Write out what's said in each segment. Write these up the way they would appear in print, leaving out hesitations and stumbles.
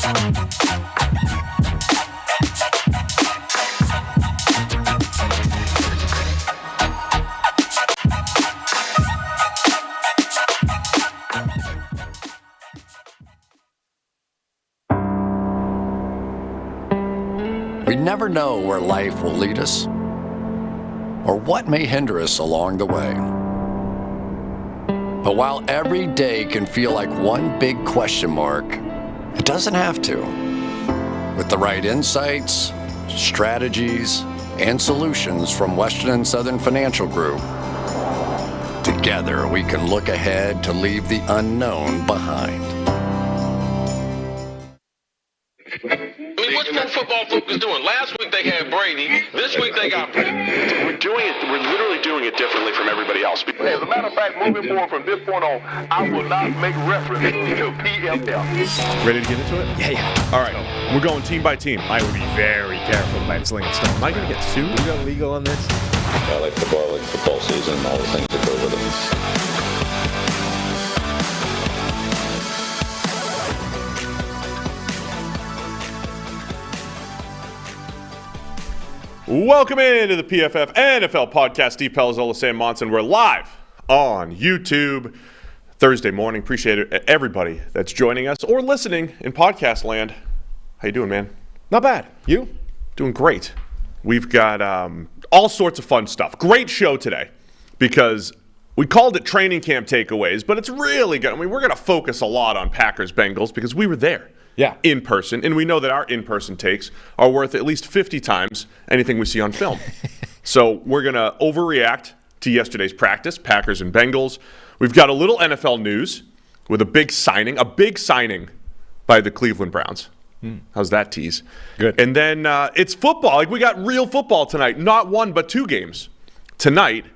We never know where life will lead us or what may hinder us along the way. But while every day can feel like one big question mark, it doesn't have to. With the right insights, strategies, and solutions from Western and Southern Financial Group, together we can look ahead to leave the unknown behind. What's Pro Football Focus doing? Last week they had Brady. This week they got Brady. We're literally doing it differently from everybody else. As a matter of fact, moving forward from this point on, I will not make reference to PFF. Ready to get into it? Yeah. All right. We're going team by team. I would be very careful about slinging stone. Am I going to get sued? We got legal on this? I like football season, all the things that go with it. Welcome into the PFF NFL podcast. Steve Palazzolo, Sam Monson. We're live on YouTube Thursday morning. Appreciate it, everybody that's joining us or listening in podcast land. How you doing, man? Not bad. You? Doing great. We've got all sorts of fun stuff. Great show today because we called it training camp takeaways, but it's really good. I mean, we're going to focus a lot on Packers-Bengals because we were there. Yeah. In person, and we know that our in-person takes are worth at least 50 times anything we see on film. So we're going to overreact to yesterday's practice, Packers and Bengals. We've got a little NFL news with a big signing by the Cleveland Browns. How's that tease? Good. And then it's football. Like, we got real football tonight. Not one, but two games tonight,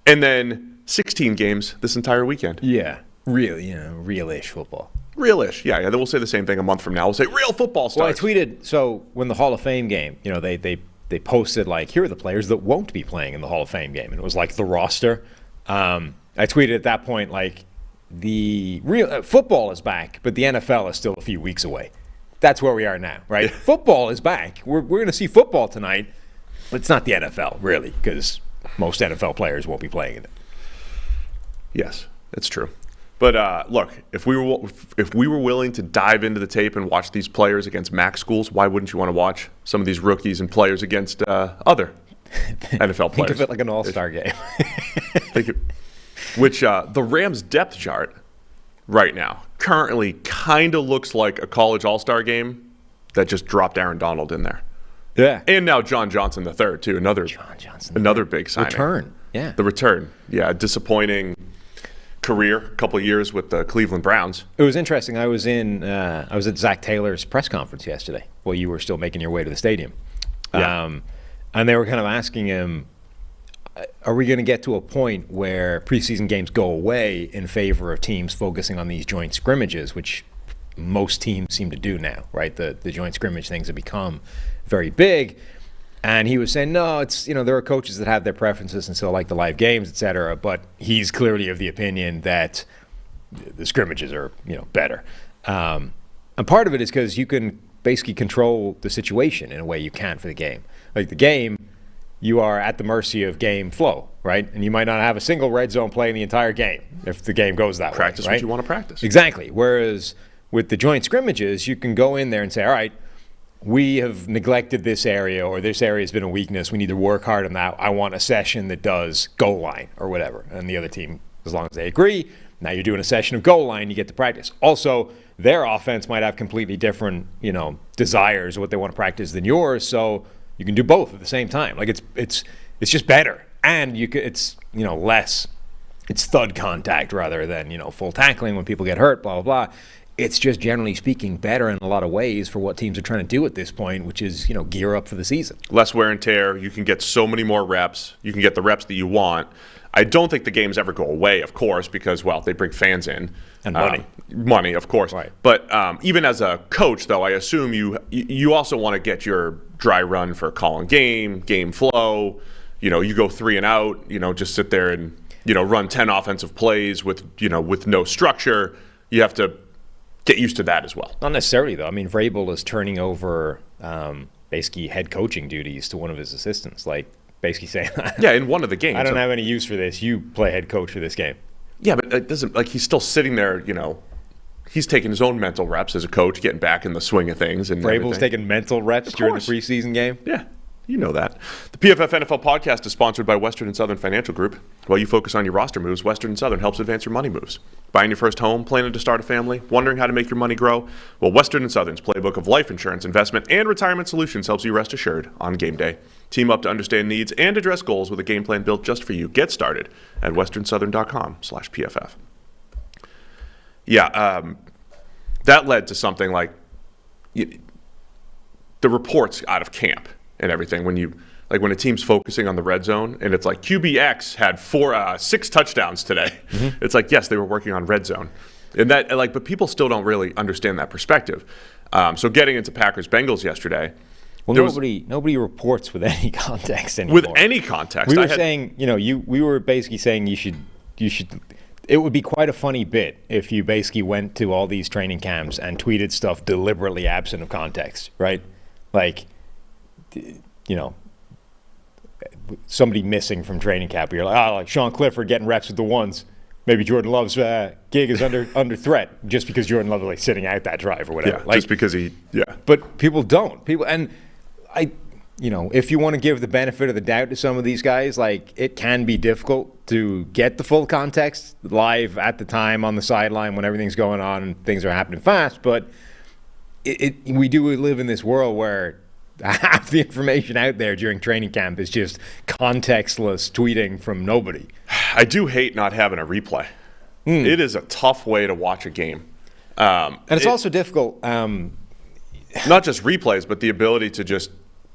and then 16 games this entire weekend. Yeah. Really, real-ish football. Real-ish, yeah. Then we'll say the same thing a month from now. We'll say real football starts. Well, I tweeted, so when the Hall of Fame game, they posted, like, here are the players that won't be playing in the Hall of Fame game. And it was, like, the roster. I tweeted at that point, like, the real football is back, but the NFL is still a few weeks away. That's where we are now, right? Football is back. We're going to see football tonight, but it's not the NFL, really, because most NFL players won't be playing in it. Yes, that's true. But look, if we were willing to dive into the tape and watch these players against MAC schools, why wouldn't you want to watch some of these rookies and players against other NFL players? Think of it like an all-star game. The Rams' depth chart right now currently kind of looks like a college all-star game that just dropped Aaron Donald in there. Yeah. And now John Johnson III, too. Another big signing. Return. Yeah. The return. Yeah, disappointing career, a couple of years with the Cleveland Browns. It was interesting. I was at Zach Taylor's press conference yesterday while you were still making your way to the stadium. Yeah. And they were kind of asking him, are we going to get to a point where preseason games go away in favor of teams focusing on these joint scrimmages, which most teams seem to do now, right? The joint scrimmage things have become very big. And he was saying, no, it's, there are coaches that have their preferences and still like the live games, et cetera, but he's clearly of the opinion that the scrimmages are, better. And part of it is because you can basically control the situation in a way you can't for the game. Like the game, you are at the mercy of game flow, right? And you might not have a single red zone play in the entire game if the game goes that way. Practice right? what you want to practice. Exactly. Whereas with the joint scrimmages, you can go in there and say, all right, we have neglected this area, or this area has been a weakness. We need to work hard on that. I want a session that does goal line or whatever. And the other team, as long as they agree, now you're doing a session of goal line, you get to practice. Also, their offense might have completely different, desires of what they want to practice than yours. So you can do both at the same time. Like it's just better, and it's less. It's thud contact rather than full tackling when people get hurt. Blah blah blah. It's just, generally speaking, better in a lot of ways for what teams are trying to do at this point, which is, gear up for the season. Less wear and tear. You can get so many more reps. You can get the reps that you want. I don't think the games ever go away, of course, because, they bring fans in. And money. Money, of course. Right. But even as a coach, though, I assume you also want to get your dry run for calling game flow. You go 3 and out, just sit there and, run 10 offensive plays with no structure. You have to get used to that as well. Not necessarily, though. I mean, Vrabel is turning over basically head coaching duties to one of his assistants, like basically saying, Yeah, in one of the games. I don't have any use for this. You play head coach for this game. Yeah, but it doesn't, like, he's still sitting there, he's taking his own mental reps as a coach, getting back in the swing of things. And Vrabel's taking mental reps during the preseason game? Yeah, you know that. The PFF NFL podcast is sponsored by Western and Southern Financial Group. While you focus on your roster moves, Western and Southern helps advance your money moves. Buying your first home, planning to start a family, wondering how to make your money grow? Well, Western and Southern's playbook of life insurance, investment, and retirement solutions helps you rest assured on game day. Team up to understand needs and address goals with a game plan built just for you. Get started at westernsouthern.com/PFF. Yeah, that led to something like the reports out of camp and everything. When a team's focusing on the red zone and it's like QBX had 6 touchdowns today. Mm-hmm. It's like, yes, they were working on red zone. And that, but people still don't really understand that perspective. So getting into Packers-Bengals yesterday. Well, nobody reports with any context anymore. With any context. We were saying, we were basically saying you should. It would be quite a funny bit if you basically went to all these training camps and tweeted stuff deliberately absent of context, right? Like, somebody missing from training camp. You're like, like Sean Clifford getting reps with the ones. Maybe Jordan Love's gig is under threat just because Jordan Love is like sitting out that drive or whatever. Yeah, just because But people don't. If you want to give the benefit of the doubt to some of these guys, like, it can be difficult to get the full context live at the time on the sideline when everything's going on and things are happening fast. But we do live in this world where half the information out there during training camp is just contextless tweeting from nobody. I do hate not having a replay. It is a tough way to watch a game. And it's also difficult. Not just replays, but the ability to just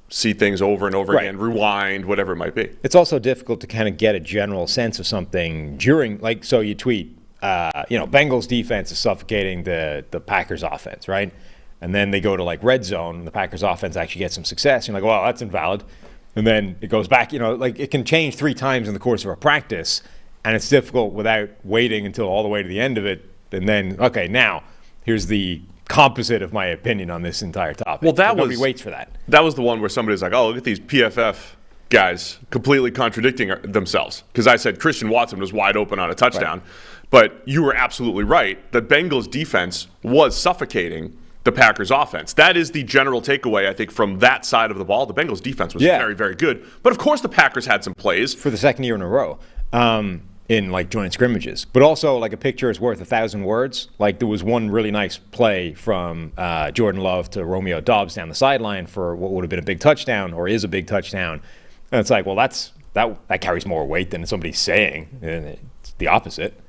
see things over and over again, rewind, whatever it might be. It's also difficult to kind of get a general sense of something during, so you tweet, Bengals defense is suffocating the Packers offense, right? And then they go to red zone, and the Packers offense actually gets some success. You're like, well, that's invalid. And then it goes back, it can change 3 times in the course of a practice, and it's difficult without waiting until all the way to the end of it. And then, okay, now here's the composite of my opinion on this entire topic. Well, nobody waits for that. That was the one where somebody's like, oh, look at these PFF guys completely contradicting themselves. Because I said Christian Watson was wide open on a touchdown. Right. But you were absolutely right. The Bengals defense was suffocating the Packers offense. That is the general takeaway, I think, from that side of the ball. The Bengals defense was very, very good. But of course the Packers had some plays. For the second year in a row. In joint scrimmages. But also, a picture is worth 1,000 words. There was one really nice play from Jordan Love to Romeo Doubs down the sideline for what would have been a big touchdown, or is a big touchdown. And it's like, well, that carries more weight than somebody's saying. And it's the opposite.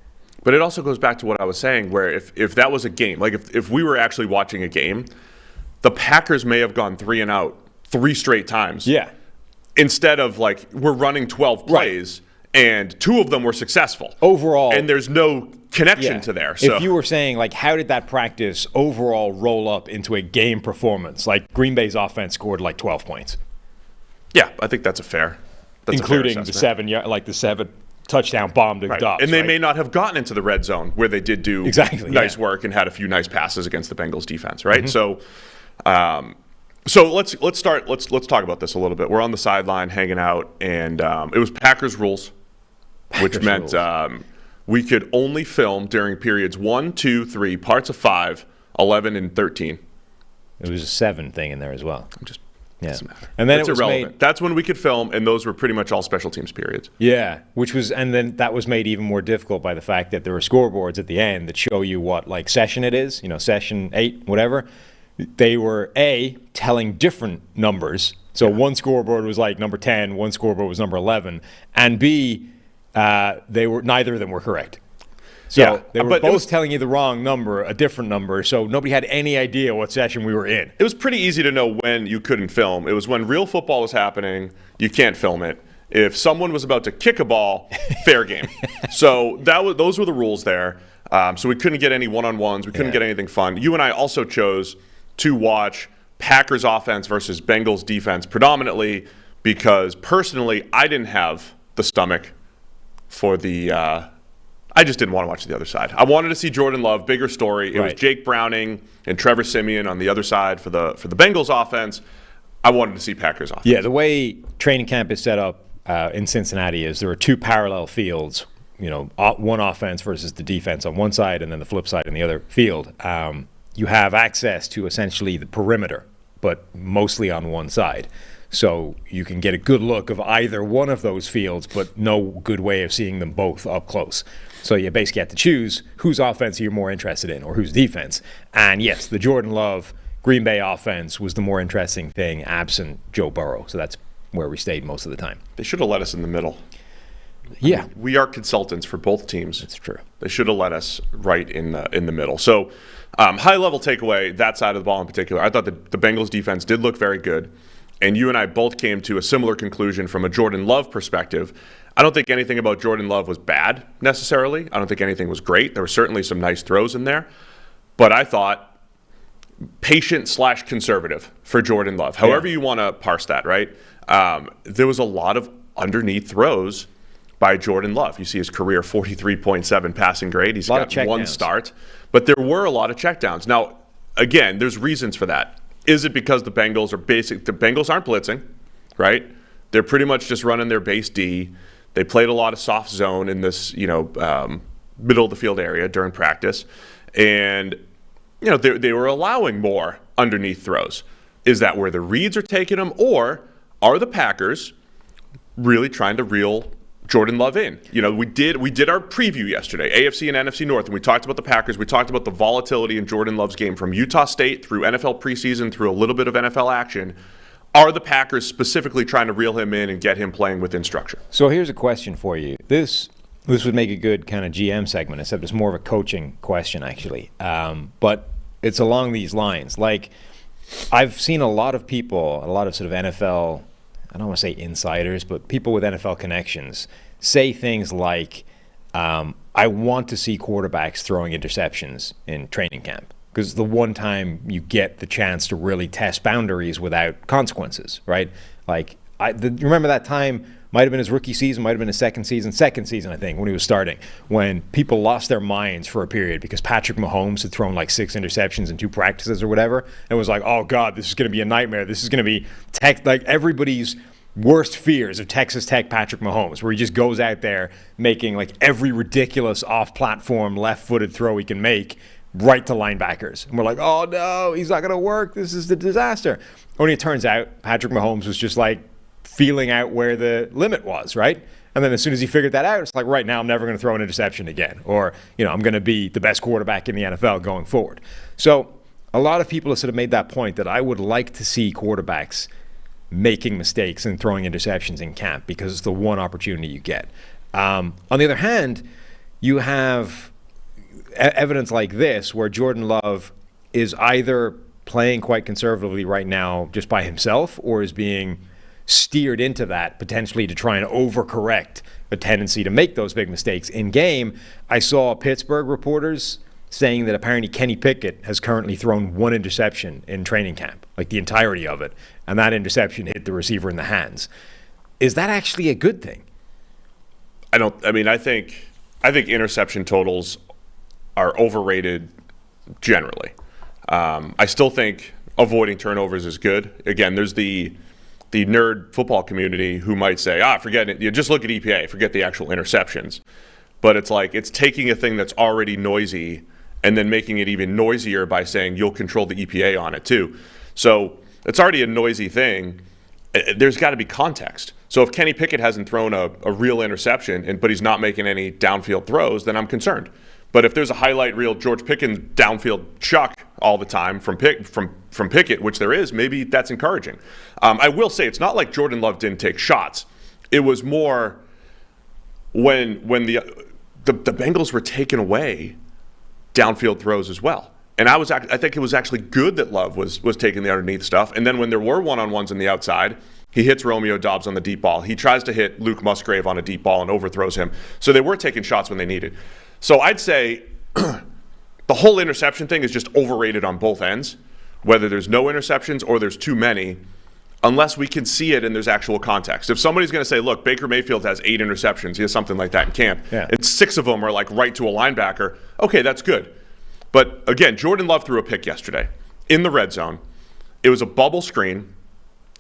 But it also goes back to what I was saying, where if that was a game, if we were actually watching a game, the Packers may have gone 3 and out 3 straight times. Yeah. Instead of we're running 12 plays. Right. And 2 of them were successful. Overall. And there's no connection to there. So. If you were saying, how did that practice overall roll up into a game performance? Green Bay's offense scored 12 points. Yeah, I think that's fair. Including the 7 touchdown bomb to Dobbs. And they may not have gotten into the red zone where they did do nice work and had a few nice passes against the Bengals defense, right? Mm-hmm. So let's talk about this a little bit. We're on the sideline hanging out, and it was Packers rules. Which meant we could only film during periods 1, 2, 3, parts of 5, 11, and 13. It was a 7 thing in there as well. Doesn't matter. And then it's irrelevant. That's when we could film, and those were pretty much all special teams periods. Yeah, and then that was made even more difficult by the fact that there were scoreboards at the end that show you what session it is, session 8, whatever. They were telling different numbers. So one scoreboard was number 10, one scoreboard was number 11, and B, neither of them were correct. So they were both telling you the wrong number, a different number, so nobody had any idea what session we were in. It was pretty easy to know when you couldn't film. It was when real football was happening, you can't film it. If someone was about to kick a ball, fair game. So those were the rules there. So we couldn't get any one-on-ones. We couldn't get anything fun. You and I also chose to watch Packers offense versus Bengals defense predominantly because personally I didn't have the stomach for the I just didn't want to watch the other side. I wanted to see Jordan Love, bigger story. It was Jake Browning and Trevor Siemian on the other side for the Bengals offense. I wanted to see Packers offense. Yeah, the way training camp is set up in Cincinnati is there are two parallel fields, one offense versus the defense on one side and then the flip side in the other field. You have access to essentially the perimeter, but mostly on one side. So you can get a good look of either one of those fields, but no good way of seeing them both up close. So you basically have to choose whose offense you're more interested in or whose defense. And yes, the Jordan Love Green Bay offense was the more interesting thing absent Joe Burrow. So that's where we stayed most of the time. They should have let us in the middle. Yeah. I mean, we are consultants for both teams. That's true. They should have let us right in the middle. So high-level takeaway, that side of the ball in particular, I thought the Bengals defense did look very good. And you and I both came to a similar conclusion from a Jordan Love perspective. I don't think anything about Jordan Love was bad necessarily. I don't think anything was great. There were certainly some nice throws in there. But I thought patient/conservative for Jordan Love. However you want to parse that, right? There was a lot of underneath throws by Jordan Love. You see his career 43.7 passing grade. He's got one start. But there were a lot of checkdowns. Now, again, there's reasons for that. Is it because the Bengals aren't blitzing, right? They're pretty much just running their base D. They played a lot of soft zone in this, middle of the field area during practice. And, they were allowing more underneath throws. Is that where the reads are taking them? Or are the Packers really trying to reel Jordan Love in? We did our preview yesterday, AFC and NFC North, and we talked about the Packers. We talked about the volatility in Jordan Love's game from Utah State through NFL preseason, through a little bit of NFL action. Are the Packers specifically trying to reel him in and get him playing within structure? So here's a question for you. This would make a good kind of GM segment, except it's more of a coaching question, actually. But it's along these lines. Like, I've seen a lot of people, a lot of sort of NFL, I don't want to say insiders, but people with NFL connections say things like, I want to see quarterbacks throwing interceptions in training camp because it's the one time you get the chance to really test boundaries without consequences, right? Like, remember that time, might have been his rookie season, might have been his second season, I think, when he was starting, when people lost their minds for a period because Patrick Mahomes had thrown like 6 interceptions in 2 practices or whatever, and was like, oh God, this is going to be a nightmare. This is going to be like everybody's worst fears of Texas Tech Patrick Mahomes, where he just goes out there making like every ridiculous off-platform left-footed throw he can make right to linebackers. And we're like, oh no, he's not going to work. This is the disaster. Only it turns out Patrick Mahomes was just like feeling out where the limit was, right? And then as soon as he figured that out, it's like, right now I'm never going to throw an interception again. Or, I'm going to be the best quarterback in the NFL going forward. So a lot of people have sort of made that point that I would like to see quarterbacks making mistakes and throwing interceptions in camp because it's the one opportunity you get. On the other hand, you have evidence like this where Jordan Love is either playing quite conservatively right now just by himself or is being steered into that potentially to try and overcorrect a tendency to make those big mistakes in game. I saw Pittsburgh reporters saying that apparently Kenny Pickett has currently thrown 1 interception in training camp, like the entirety of it, and that interception hit the receiver in the hands. Is that actually a good thing? I think interception totals are overrated generally. I still think avoiding turnovers is good. Again, there's the nerd football community who might say, forget it. You just look at EPA, forget the actual interceptions. But it's like it's taking a thing that's already noisy and then making it even noisier by saying you'll control the EPA on it too. So it's already a noisy thing. There's got to be context. So if Kenny Pickett hasn't thrown a real interception, but he's not making any downfield throws, then I'm concerned. But if there's a highlight reel George Pickens downfield chuck all the time from Pickett, which there is, maybe that's encouraging. I will say it's not like Jordan Love didn't take shots. It was more when the Bengals were taking away downfield throws as well. And I think it was actually good that Love was taking the underneath stuff. And then when there were one-on-ones on the outside, he hits Romeo Doubs on the deep ball. He tries to hit Luke Musgrave on a deep ball and overthrows him. So they were taking shots when they needed. So I'd say the whole interception thing is just overrated on both ends, whether there's no interceptions or there's too many. unless we can see it and there's actual context. If somebody's going to say, look, Baker Mayfield has 8 interceptions, he has something like that in camp, and 6 of them are like right to a linebacker, okay, that's good. But again, Jordan Love threw a pick yesterday in the red zone. It was a bubble screen,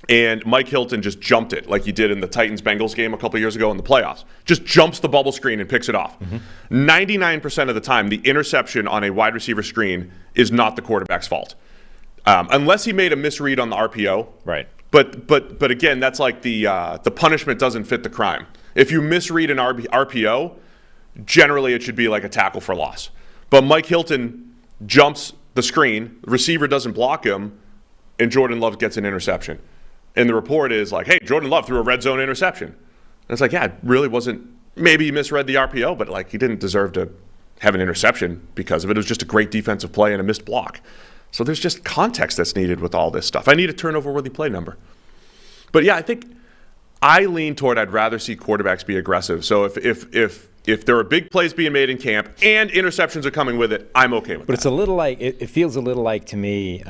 and Mike Hilton just jumped it like he did in the Titans-Bengals game a couple years ago in the playoffs. Just jumps the bubble screen and picks it off. 99% of the time, the interception on a wide receiver screen is not the quarterback's fault. Unless he made a misread on the RPO. Right. But again, that's like the punishment doesn't fit the crime. If you misread an RPO, generally it should be like a tackle for loss. But Mike Hilton jumps the screen, the receiver doesn't block him, and Jordan Love gets an interception. And the report is like, hey, Jordan Love threw a red zone interception. And it's like, yeah, it really wasn't. Maybe he misread the RPO, but like he didn't deserve to have an interception because of it. It was just a great defensive play and a missed block. So there's just context that's needed with all this stuff. I need a turnover-worthy play number. But yeah, I think I lean toward I'd rather see quarterbacks be aggressive. So if there are big plays being made in camp and interceptions are coming with it, I'm okay with that. But it's a little like, it feels a little like to me,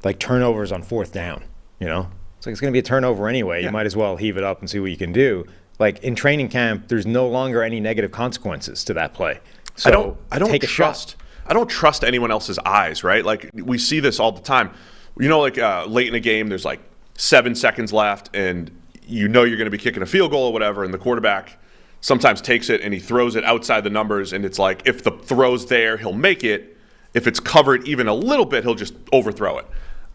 like turnovers on 4th down, you know? It's like it's going to be a turnover anyway. You might as well heave it up and see what you can do. Like in training camp, there's no longer any negative consequences to that play. So I don't take a trust. shot. I don't trust anyone else's eyes, right? Like we see this all the time. You know, like late in a game, there's like 7 seconds left, and you know you're going to be kicking a field goal or whatever, and the quarterback sometimes takes it and he throws it outside the numbers, and it's like if the throw's there, he'll make it. If it's covered even a little bit, he'll just overthrow it.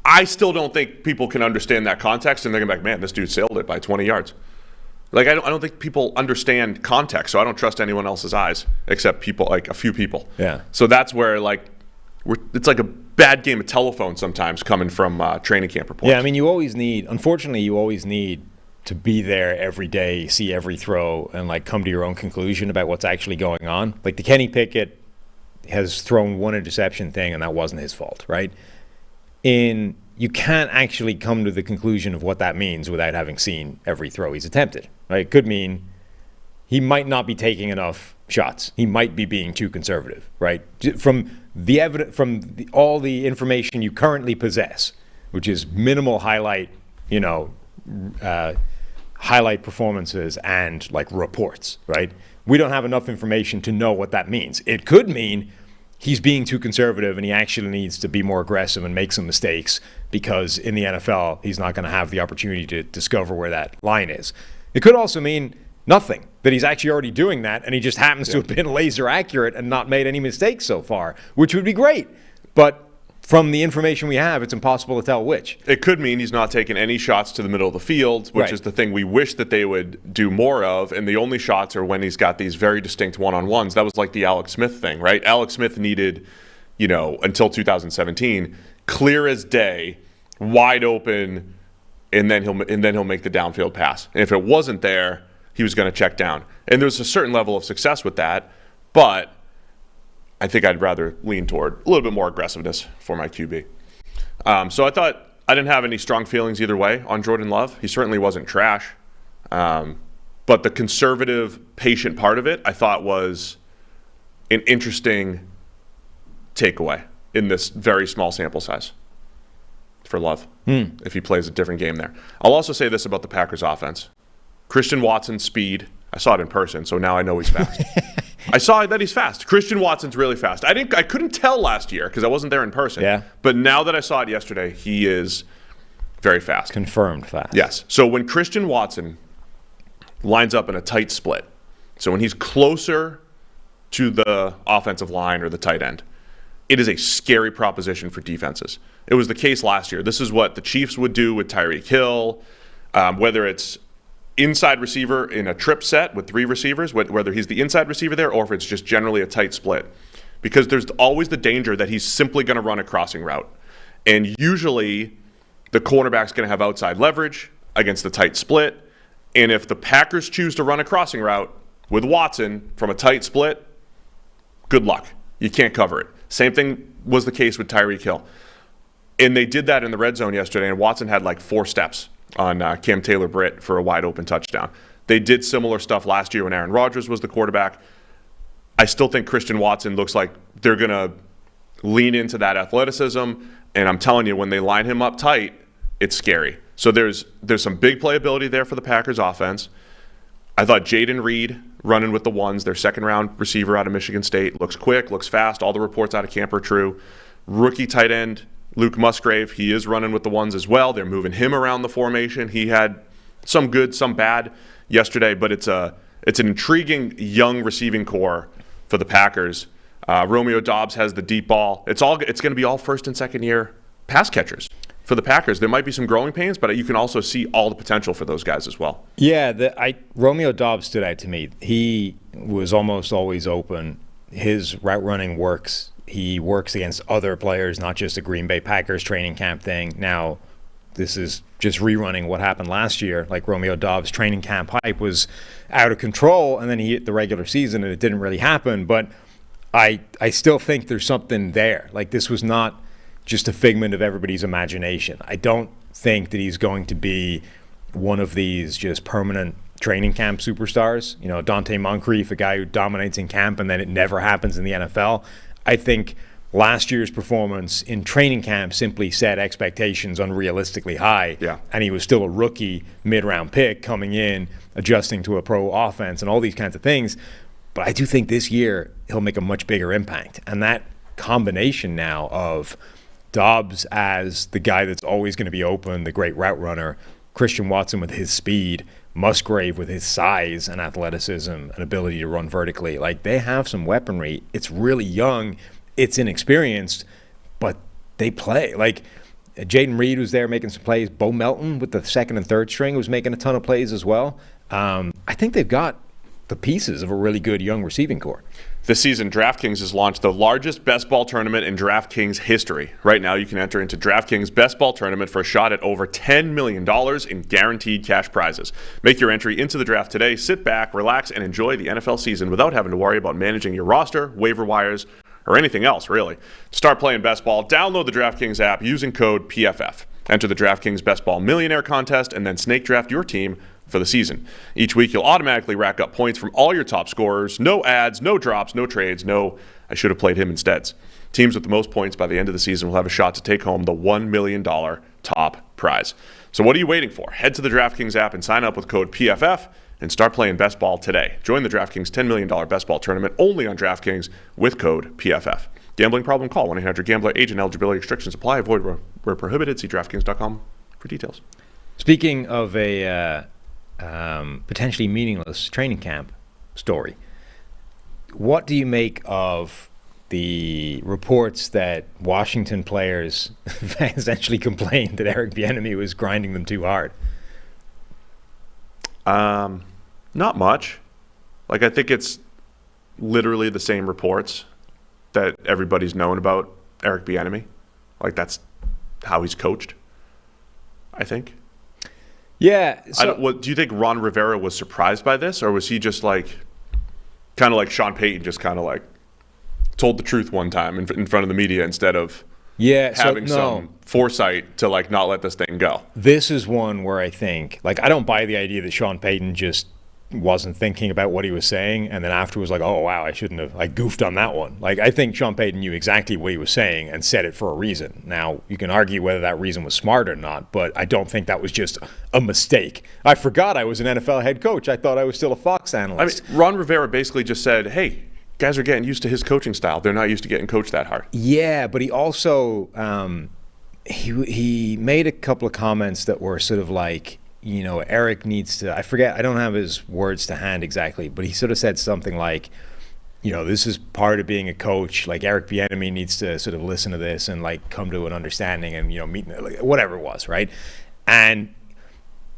I still don't think people can understand that context, and they're going to be like, man, this dude sailed it by 20 yards. Like I don't think people understand context, so I don't trust anyone else's eyes except people, like a few people. Yeah. So that's where it's like a bad game of telephone sometimes coming from training camp reports. Yeah, I mean, you always need to be there every day, see every throw, and like come to your own conclusion about what's actually going on. Like the Kenny Pickett has thrown 1 interception thing, and that wasn't his fault, right? You can't actually come to the conclusion of what that means without having seen every throw he's attempted. Right? It could mean he might not be taking enough shots. He might be being too conservative, right? From the evidence, all the information you currently possess, which is minimal highlight, highlight performances and like reports, right? We don't have enough information to know what that means. It could mean he's being too conservative and he actually needs to be more aggressive and make some mistakes because in the NFL, he's not going to have the opportunity to discover where that line is. It could also mean nothing, that he's actually already doing that and he just happens to have been laser accurate and not made any mistakes so far, which would be great. But from the information we have, it's impossible to tell which. It could mean he's not taking any shots to the middle of the field, which is the thing we wish that they would do more of, and the only shots are when he's got these very distinct one-on-ones. That was like the Alex Smith thing, right? Alex Smith needed, until 2017, clear as day, wide open, and then he'll make the downfield pass. And if it wasn't there, he was going to check down. And there's a certain level of success with that, but I think I'd rather lean toward a little bit more aggressiveness for my QB. So I thought I didn't have any strong feelings either way on Jordan Love. He certainly wasn't trash. But the conservative, patient part of it, I thought was an interesting takeaway in this very small sample size for Love, if he plays a different game there. I'll also say this about the Packers offense. Christian Watson's speed, I saw it in person, so now I know he's fast. I saw that he's fast. Christian Watson's really fast. I couldn't tell last year because I wasn't there in person. Yeah. But now that I saw it yesterday, he is very fast. Confirmed fast. Yes. So when Christian Watson lines up in a tight split, so when he's closer to the offensive line or the tight end, it is a scary proposition for defenses. It was the case last year. This is what the Chiefs would do with Tyreek Hill, whether it's inside receiver in a trip set with 3 receivers, whether he's the inside receiver there or if it's just generally a tight split. Because there's always the danger that he's simply going to run a crossing route. And usually the cornerback's going to have outside leverage against the tight split. And if the Packers choose to run a crossing route with Watson from a tight split, good luck. You can't cover it. Same thing was the case with Tyreek Hill. And they did that in the red zone yesterday, and Watson had like 4 steps on Cam Taylor-Britt for a wide-open touchdown. They did similar stuff last year when Aaron Rodgers was the quarterback. I still think Christian Watson looks like they're going to lean into that athleticism, and I'm telling you, when they line him up tight, it's scary. So there's some big playability there for the Packers offense. I thought Jaden Reed running with the ones, their second-round receiver out of Michigan State, looks quick, looks fast. All the reports out of camp are true. Rookie tight end Luke Musgrave, he is running with the ones as well. They're moving him around the formation. He had some good, some bad yesterday, but it's an intriguing young receiving core for the Packers. Romeo Doubs has the deep ball. It's going to be all first and second year pass catchers for the Packers. There might be some growing pains, but you can also see all the potential for those guys as well. Yeah, Romeo Doubs stood out to me. He was almost always open. His route running works. He works against other players, not just a Green Bay Packers training camp thing. Now, this is just rerunning what happened last year. Like Romeo Doubs' training camp hype was out of control, and then he hit the regular season, and it didn't really happen. But I still think there's something there. Like, this was not just a figment of everybody's imagination. I don't think that he's going to be one of these just permanent training camp superstars. You know, Dante Moncrief, a guy who dominates in camp and then it never happens in the NFL. I think last year's performance in training camp simply set expectations unrealistically high. Yeah. And he was still a rookie mid-round pick coming in, adjusting to a pro offense and all these kinds of things. But I do think this year he'll make a much bigger impact. And that combination now of Doubs as the guy that's always going to be open, the great route runner, Christian Watson with his speed, Musgrave with his size and athleticism and ability to run vertically. Like, they have some weaponry. It's really young. It's inexperienced, but they play. Like, Jaden Reed was there making some plays. Bo Melton with the second and third string was making a ton of plays as well. I think they've got the pieces of a really good young receiving core. This season, DraftKings has launched the largest best ball tournament in DraftKings history. Right now, you can enter into DraftKings Best Ball Tournament for a shot at over $10 million in guaranteed cash prizes. Make your entry into the draft today. Sit back, relax, and enjoy the NFL season without having to worry about managing your roster, waiver wires, or anything else, really. To start playing best ball, download the DraftKings app using code PFF. Enter the DraftKings Best Ball Millionaire Contest and then snake draft your team for the season. Each week, you'll automatically rack up points from all your top scorers. No ads, no drops, no trades, no I should have played him instead. Teams with the most points by the end of the season will have a shot to take home the $1 million top prize. So what are you waiting for? Head to the DraftKings app and sign up with code PFF and start playing best ball today. Join the DraftKings $10 million best ball tournament only on DraftKings with code PFF. Gambling problem? Call 1-800-GAMBLER. Age and eligibility restrictions apply. Avoid where prohibited. See DraftKings.com for details. Speaking of a potentially meaningless training camp story, what do you make of the reports that Washington players essentially complained that Eric Bieniemy was grinding them too hard? Not much. Like, I think it's literally the same reports that everybody's known about Eric Bieniemy. Like, that's how he's coached, I think. Yeah. Do you think Ron Rivera was surprised by this, or was he just like, kind of like Sean Payton, just kind of like told the truth one time in front of the media instead of having some foresight to like not let this thing go? This is one where I think, like, I don't buy the idea that Sean Payton just wasn't thinking about what he was saying and then afterwards like, oh wow, I shouldn't have, I goofed on that one. Like, I think Sean Payton knew exactly what he was saying and said it for a reason. Now, you can argue whether that reason was smart or not, but I don't think that was just a mistake. I forgot I was an NFL head coach. I thought I was still a Fox analyst. I mean, Ron Rivera basically just said, hey, guys are getting used to his coaching style. They're not used to getting coached that hard. Yeah, but he also he made a couple of comments that were sort of like, you know, Eric needs to, I forget, I don't have his words to hand exactly, but he sort of said something like, you know, this is part of being a coach. Like, Eric Bieniemy needs to sort of listen to this and like come to an understanding and, you know, meet, whatever it was, right? And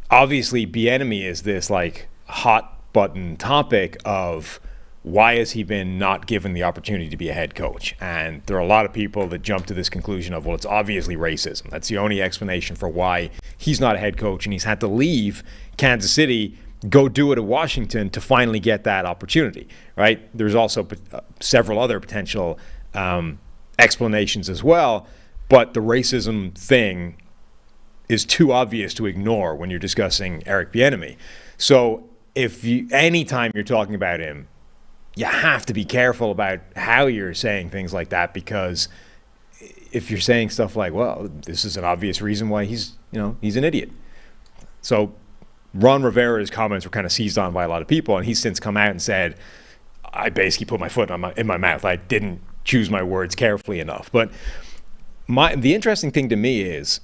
obviously Bieniemy is this like hot button topic of why has he been not given the opportunity to be a head coach? And there are a lot of people that jump to this conclusion of, well, it's obviously racism. That's the only explanation for why he's not a head coach, and he's had to leave Kansas City, go do it at Washington to finally get that opportunity, right? There's also several other potential explanations as well, but the racism thing is too obvious to ignore when you're discussing Eric Bieniemy. So anytime you're talking about him, you have to be careful about how you're saying things like that, because if you're saying stuff like, well, this is an obvious reason why he's an idiot. So Ron Rivera's comments were kind of seized on by a lot of people, and he's since come out and said, I basically put my foot in my mouth. I didn't choose my words carefully enough. But the interesting thing to me is,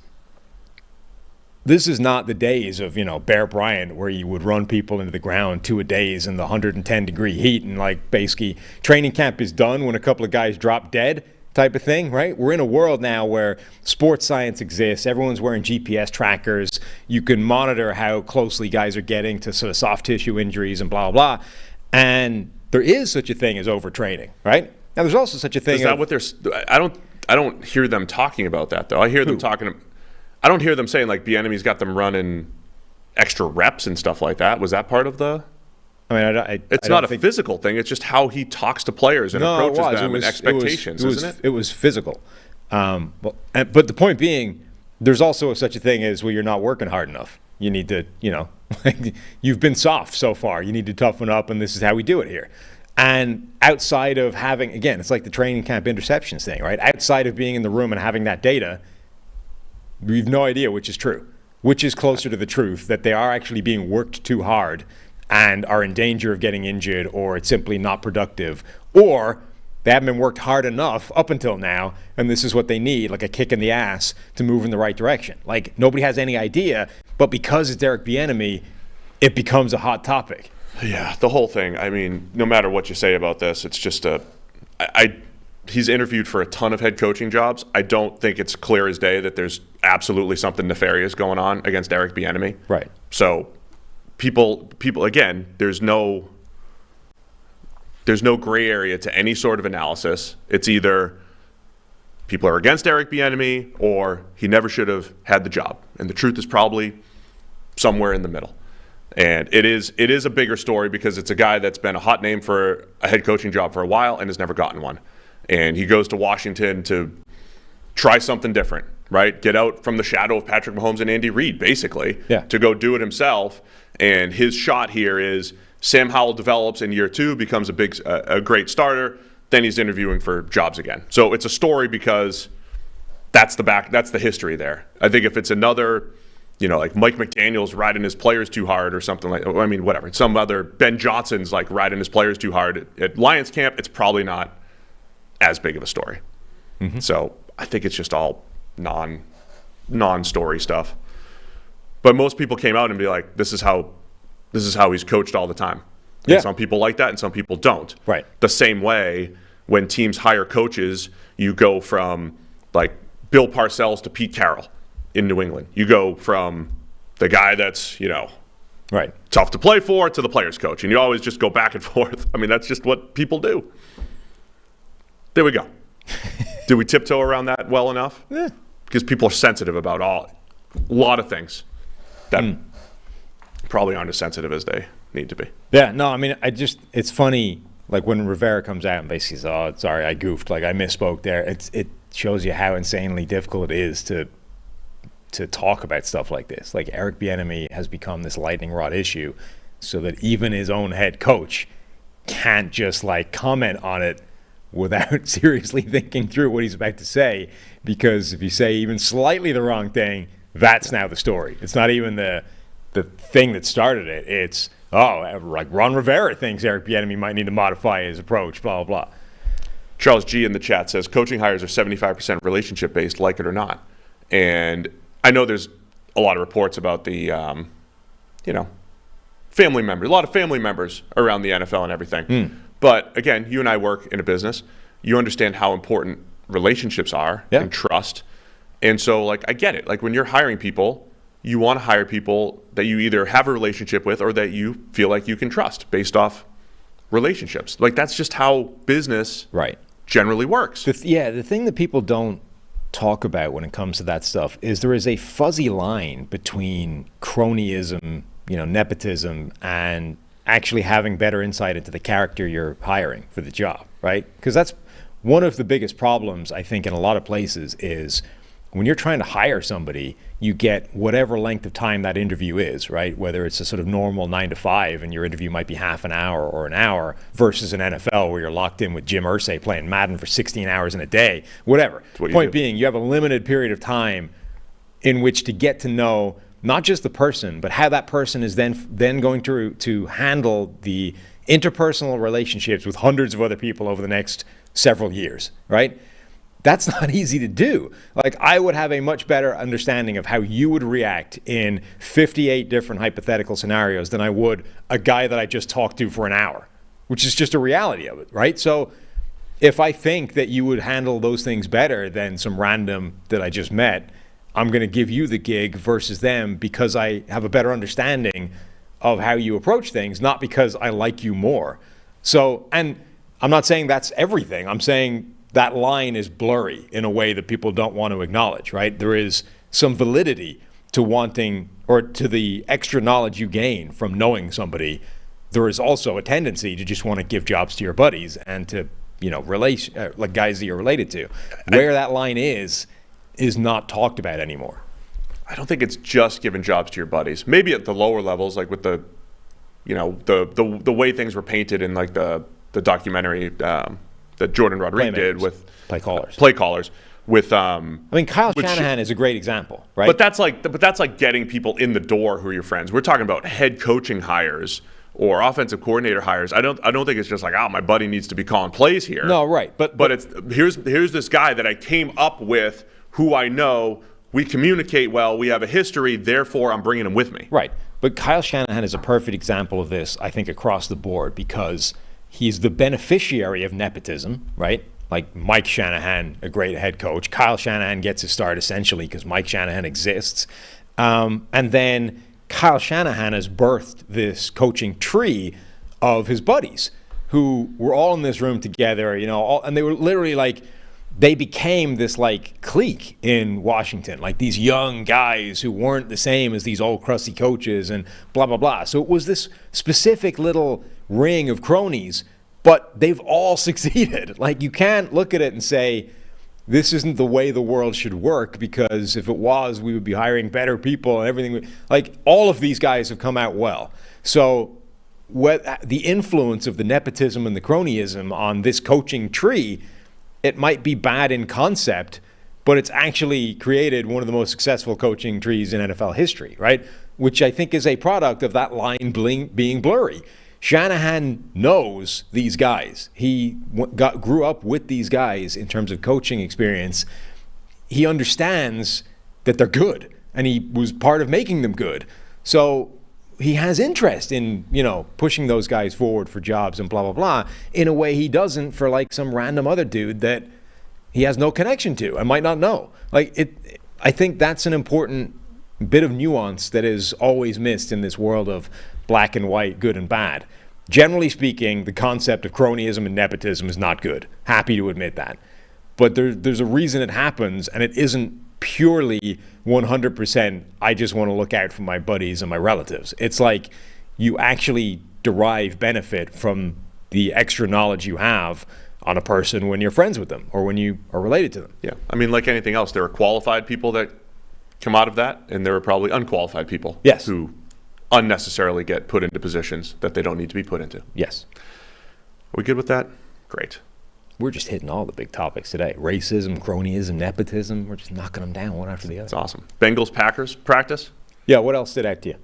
this is not the days of, Bear Bryant, where you would run people into the ground 2-a-days in the 110-degree heat and basically training camp is done when a couple of guys drop dead type of thing, right? We're in a world now where sports science exists. Everyone's wearing GPS trackers. You can monitor how closely guys are getting to sort of soft tissue injuries and blah, blah, blah. And there is such a thing as overtraining, right? Now, there's also such a thing. Is that what they're? I don't hear them talking about that though. I hear them talking. I don't hear them saying Bieniemy's got them running extra reps and stuff like that. Was that part of the? I mean, it's not a physical thing. It's just how he talks to players and approaches them and expectations, isn't it? It was physical. But the point being, there's also such a thing as, well, you're not working hard enough. You need to, you've been soft so far. You need to toughen up, and this is how we do it here. And outside of having, again, it's like the training camp interceptions thing, right? Outside of being in the room and having that data, we have no idea which is true, which is closer to the truth, that they are actually being worked too hard and are in danger of getting injured, or it's simply not productive, or they haven't been worked hard enough up until now, and this is what they need, like a kick in the ass to move in the right direction. Nobody has any idea, but because it's Eric Bieniemy, it becomes a hot topic. Yeah, the whole thing. I mean, no matter what you say about this, it's just he's interviewed for a ton of head coaching jobs. I don't think it's clear as day that there's absolutely something nefarious going on against Eric Bieniemy. Right. So people again, there's no gray area to any sort of analysis. It's either people are against Eric Bieniemy or he never should have had the job. And the truth is probably somewhere in the middle. And it is a bigger story because it's a guy that's been a hot name for a head coaching job for a while and has never gotten one. And he goes to Washington to try something different, right? Get out from the shadow of Patrick Mahomes and Andy Reid, basically, to go do it himself. And his shot here is Sam Howell develops in year 2, becomes a great starter. Then he's interviewing for jobs again. So it's a story because that's the history there. I think if it's another, like Mike McDaniel's riding his players too hard or something whatever. Some other Ben Johnson's riding his players too hard at Lions camp, it's probably not as big of a story. Mm-hmm. So I think it's just all non-story stuff. But most people came out and be like, this is how he's coached all the time. And yeah. Some people like that and some people don't. Right. The same way when teams hire coaches, you go from Bill Parcells to Pete Carroll in New England. You go from the guy that's, right, tough to play for to the players coach. And you always just go back and forth. I mean, that's just what people do. There we go. Did we tiptoe around that well enough? Yeah. Because people are sensitive about a lot of things that probably aren't as sensitive as they need to be. Yeah, no, I mean, it's funny, when Rivera comes out and basically says, oh, sorry, I goofed, I misspoke there. It shows you how insanely difficult it is to talk about stuff like this. Eric Bieniemy has become this lightning rod issue so that even his own head coach can't just comment on it without seriously thinking through what he's about to say, because if you say even slightly the wrong thing, that's now the story. It's not even the thing that started it. It's, Ron Rivera thinks Eric Bieniemy might need to modify his approach, blah, blah, blah. Charles G. in the chat says, coaching hires are 75% relationship-based, like it or not. And I know there's a lot of reports about the, family members, a lot of family members around the NFL and everything. But again, you and I work in a business. You understand how important relationships are and trust. And so, I get it. When you're hiring people, you want to hire people that you either have a relationship with or that you feel like you can trust based off relationships. That's just how business generally works. The thing that people don't talk about when it comes to that stuff is there is a fuzzy line between cronyism, nepotism, and actually having better insight into the character you're hiring for the job, right? Because that's one of the biggest problems, I think, in a lot of places is when you're trying to hire somebody, you get whatever length of time that interview is, right? Whether it's a sort of normal 9 to 5 and your interview might be half an hour or an hour versus an NFL where you're locked in with Jim Irsay playing Madden for 16 hours in a day, whatever. Point being, you have a limited period of time in which to get to know not just the person, but how that person is then going to handle the interpersonal relationships with hundreds of other people over the next several years, right? That's not easy to do. Like, I would have a much better understanding of how you would react in 58 different hypothetical scenarios than I would a guy that I just talked to for an hour, which is just a reality of it, right? So if I think that you would handle those things better than some random that I just met, I'm going to give you the gig versus them because I have a better understanding of how you approach things, not because I like you more. So, and I'm not saying that's everything. I'm saying that line is blurry in a way that people don't want to acknowledge, right? There is some validity to wanting, or to the extra knowledge you gain from knowing somebody. There is also a tendency to just want to give jobs to your buddies and to, like guys that you're related to. Where that line is not talked about anymore. I don't think it's just giving jobs to your buddies. Maybe at the lower levels, like with the way things were painted in like the documentary that Jordan Rodriguez did with play callers. With Kyle Shanahan is a great example, right? But that's like getting people in the door who are your friends. We're talking about head coaching hires or offensive coordinator hires. I don't think it's just like, my buddy needs to be calling plays here. No, right. But it's here's this guy that I came up with who I know. We communicate well. We have a history. Therefore, I'm bringing him with me. Right. But Kyle Shanahan is a perfect example of this, I think, across the board, because he's the beneficiary of nepotism, right? Like Mike Shanahan, a great head coach. Kyle Shanahan gets his start essentially because Mike Shanahan exists. And then Kyle Shanahan has birthed this coaching tree of his buddies who were all in this room together, and they were literally like, they became this like clique in Washington, like these young guys who weren't the same as these old crusty coaches and blah, blah, blah. So it was this specific little ring of cronies, but they've all succeeded. Like, you can't look at it and say, this isn't the way the world should work, because if it was, we would be hiring better people and everything. Like, all of these guys have come out well. So the influence of the nepotism and the cronyism on this coaching tree, it might be bad in concept, but it's actually created one of the most successful coaching trees in NFL history, right? Which I think is a product of that line being blurry. Shanahan knows these guys. He grew up with these guys in terms of coaching experience. He understands that they're good, and he was part of making them good. So he has interest in, pushing those guys forward for jobs and blah, blah, blah, in a way he doesn't for like some random other dude that he has no connection to and might not know. I think that's an important bit of nuance that is always missed in this world of black and white, good and bad. Generally speaking, the concept of cronyism and nepotism is not good. Happy to admit that. But there's a reason it happens, and it isn't purely 100% I just want to look out for my buddies and my relatives. It's like you actually derive benefit from the extra knowledge you have on a person when you're friends with them or when you are related to them. Yeah. I mean, like anything else, there are qualified people that come out of that, and there are probably unqualified people who unnecessarily get put into positions that they don't need to be put into. Yes. Are we good with that? Great. We're just hitting all the big topics today. Racism, cronyism, nepotism. We're just knocking them down one after the other. It's awesome. Bengals, Packers practice? Yeah, what else stood out to you?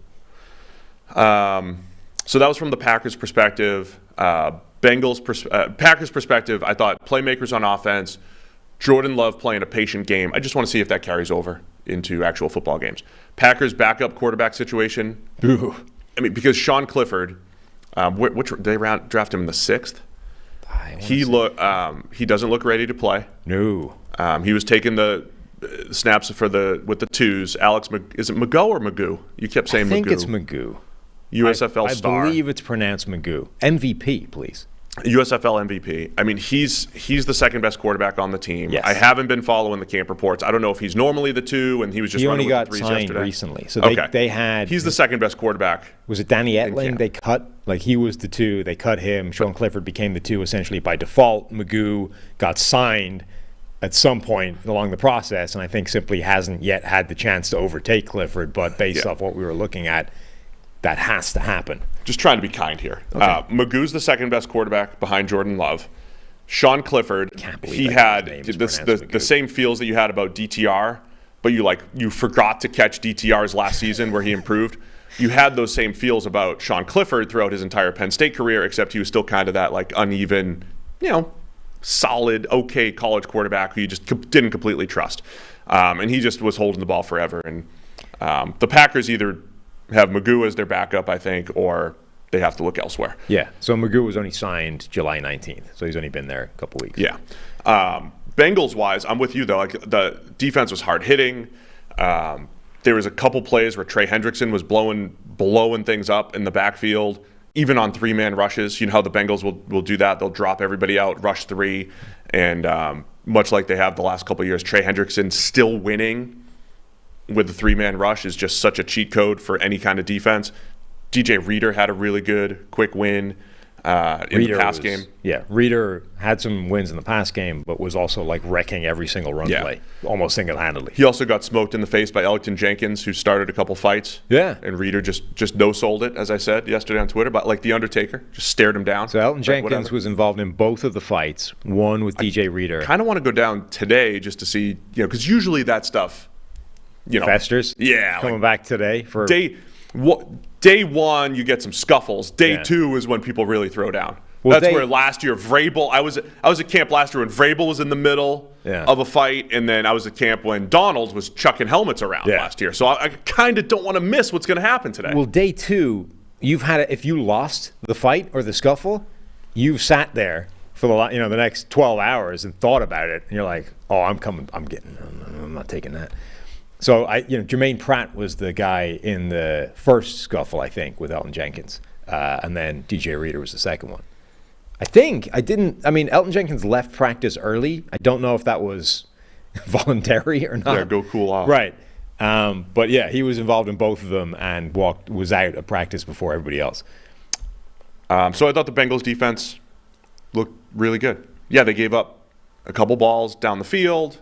So that was from the Packers perspective. Packers perspective, I thought playmakers on offense, Jordan Love playing a patient game. I just want to see if that carries over into actual football games. Packers backup quarterback situation. Ooh. I mean, because Sean Clifford, they draft him in the 6th. He doesn't look ready to play. No. He was taking the snaps with the twos. Is it Magoo or Magoo? You kept saying Magoo. I think it's Magoo. USFL star. I believe it's pronounced Magoo. MVP, please. USFL MVP. I mean, he's the second best quarterback on the team. Yes. I haven't been following the camp reports. I don't know if he's normally the 2 and he was just running with the 3s yesterday. He only got signed recently. So they had... He's the second best quarterback. Was it Danny Etling they cut? Like, he was the 2. They cut him. Sean Clifford became the 2 essentially by default. Magoo got signed at some point along the process, and I think simply hasn't yet had the chance to overtake Clifford. But based off what we were looking at, that has to happen. Just trying to be kind here. Okay. Magoo's the second best quarterback behind Jordan Love. Sean Clifford, he had the same feels that you had about DTR, but you forgot to catch DTRs last season where he improved. You had those same feels about Sean Clifford throughout his entire Penn State career, except he was still kind of that like uneven, solid, okay college quarterback who you just didn't completely trust. And he just was holding the ball forever. And the Packers either have Magoo as their backup, I think, or they have to look elsewhere. Yeah, so Magoo was only signed July 19th, so he's only been there a couple weeks. Yeah. Bengals-wise, I'm with you, though. Like, the defense was hard-hitting. There was a couple plays where Trey Hendrickson was blowing things up in the backfield, even on three-man rushes. You know how the Bengals will do that. They'll drop everybody out, rush three, and much like they have the last couple of years, Trey Hendrickson still winning with the three-man rush is just such a cheat code for any kind of defense. DJ Reader had a really good quick win in the pass game. Yeah, Reader had some wins in the pass game, but was also like wrecking every single run play, almost single-handedly. He also got smoked in the face by Elgton Jenkins, who started a couple fights. Yeah. And Reader just no-sold it, as I said yesterday on Twitter, but like The Undertaker, just stared him down. So Elgton Jenkins was involved in both of the fights, one with DJ Reader. I kind of want to go down today just to see, because usually that stuff, Festers? Yeah. Coming back today for... Day one, you get some scuffles. Day two is when people really throw down. Well, that's where last year Vrabel. I was at camp last year when Vrabel was in the middle of a fight, and then I was at camp when Donald was chucking helmets around last year. So I kind of don't want to miss what's going to happen today. Well, day two, if you lost the fight or the scuffle, you've sat there for the next 12 hours and thought about it, and you're like, oh, I'm not taking that. So Jermaine Pratt was the guy in the first scuffle, I think, with Elgton Jenkins, and then DJ Reader was the second one. Elgton Jenkins left practice early. I don't know if that was voluntary or not. Yeah, go cool off. Right. But yeah, he was involved in both of them and was out of practice before everybody else. So I thought the Bengals defense looked really good. Yeah, they gave up a couple balls down the field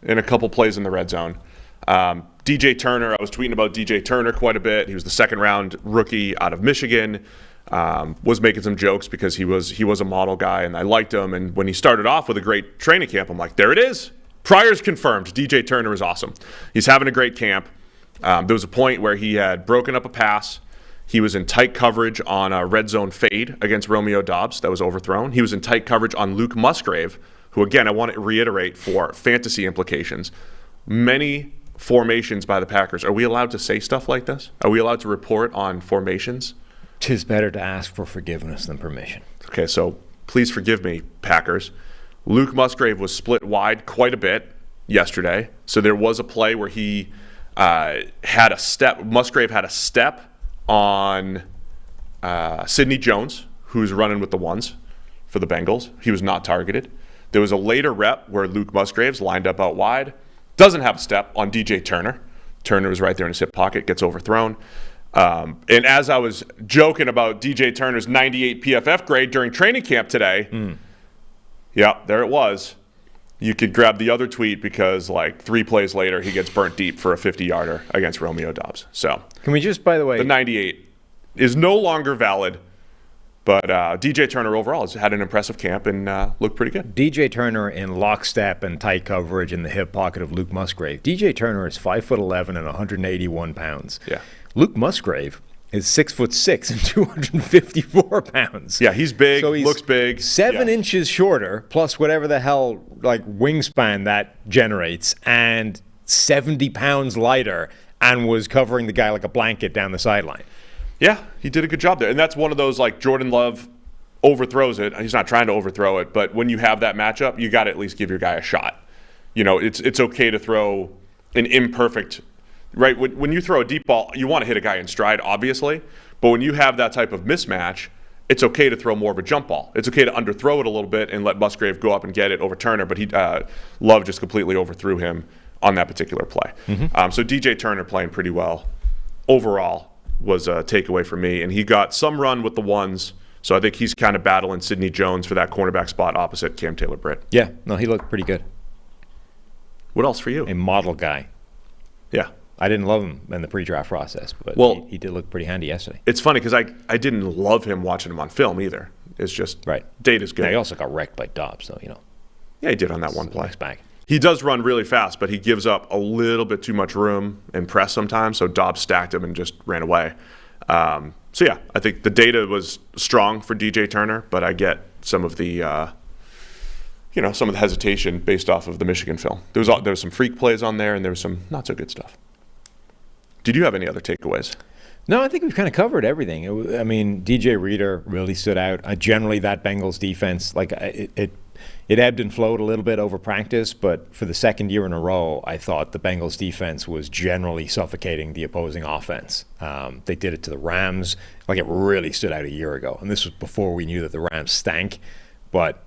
and a couple plays in the red zone. DJ Turner, I was tweeting about DJ Turner quite a bit. He was the second-round rookie out of Michigan. Was making some jokes because he was a model guy, and I liked him. And when he started off with a great training camp, I'm like, there it is. Pryor's confirmed. DJ Turner is awesome. He's having a great camp. There was a point where he had broken up a pass. He was in tight coverage on a red zone fade against Romeo Doubs that was overthrown. He was in tight coverage on Luke Musgrave, who, again, I want to reiterate for fantasy implications. Many formations by the Packers. Are we allowed to say stuff like this? Are we allowed to report on formations? 'Tis better to ask for forgiveness than permission. Okay, so please forgive me, Packers. Luke Musgrave was split wide quite a bit yesterday. So there was a play where he had a step. Musgrave had a step on Sidney Jones, who's running with the ones for the Bengals. He was not targeted. There was a later rep where Luke Musgrave's lined up out wide. Doesn't have a step on DJ Turner. Turner was right there in his hip pocket, gets overthrown. And as I was joking about DJ Turner's 98 PFF grade during training camp today, yeah, there it was. You could grab the other tweet because like 3 plays later, he gets burnt deep for a 50-yarder against Romeo Doubs. So can we just, by the way, the 98 is no longer valid. But DJ Turner overall has had an impressive camp and looked pretty good. DJ Turner in lockstep and tight coverage in the hip pocket of Luke Musgrave. DJ Turner is 5'11" and 181 pounds. Yeah. Luke Musgrave is 6'6" and 254 pounds. Yeah, he's big, so he's looks big. 7 inches shorter, plus whatever the hell wingspan that generates, and 70 pounds lighter, and was covering the guy like a blanket down the sideline. Yeah, he did a good job there. And that's one of those, like, Jordan Love overthrows it. He's not trying to overthrow it, but when you have that matchup, you got to at least give your guy a shot. It's okay to throw an imperfect, right? When you throw a deep ball, you want to hit a guy in stride, obviously. But when you have that type of mismatch, it's okay to throw more of a jump ball. It's okay to underthrow it a little bit and let Musgrave go up and get it over Turner, but Love just completely overthrew him on that particular play. So DJ Turner playing pretty well overall was a takeaway for me, and he got some run with the ones, so I think he's kind of battling Sidney Jones for that cornerback spot opposite Cam Taylor-Britt. Yeah, no, he looked pretty good. What else for you? A model guy. Yeah. I didn't love him in the pre-draft process, but he did look pretty handy yesterday. It's funny because I didn't love him watching him on film either. It's just data's good. Now, he also got wrecked by Dobbs, so Yeah, he did on that one play. Back. He does run really fast, but he gives up a little bit too much room and press sometimes, so Dobbs stacked him and just ran away. So yeah, I think the data was strong for DJ Turner, but I get some of the some of the hesitation based off of the Michigan film. There was some freak plays on there, and there was some not so good stuff. Did you have any other takeaways? No, I think we've kind of covered everything. DJ Reader really stood out. Generally, that Bengals defense, it ebbed and flowed a little bit over practice, but for the second year in a row, I thought the Bengals defense was generally suffocating the opposing offense. They did it to the Rams. It really stood out a year ago, and this was before we knew that the Rams stank. But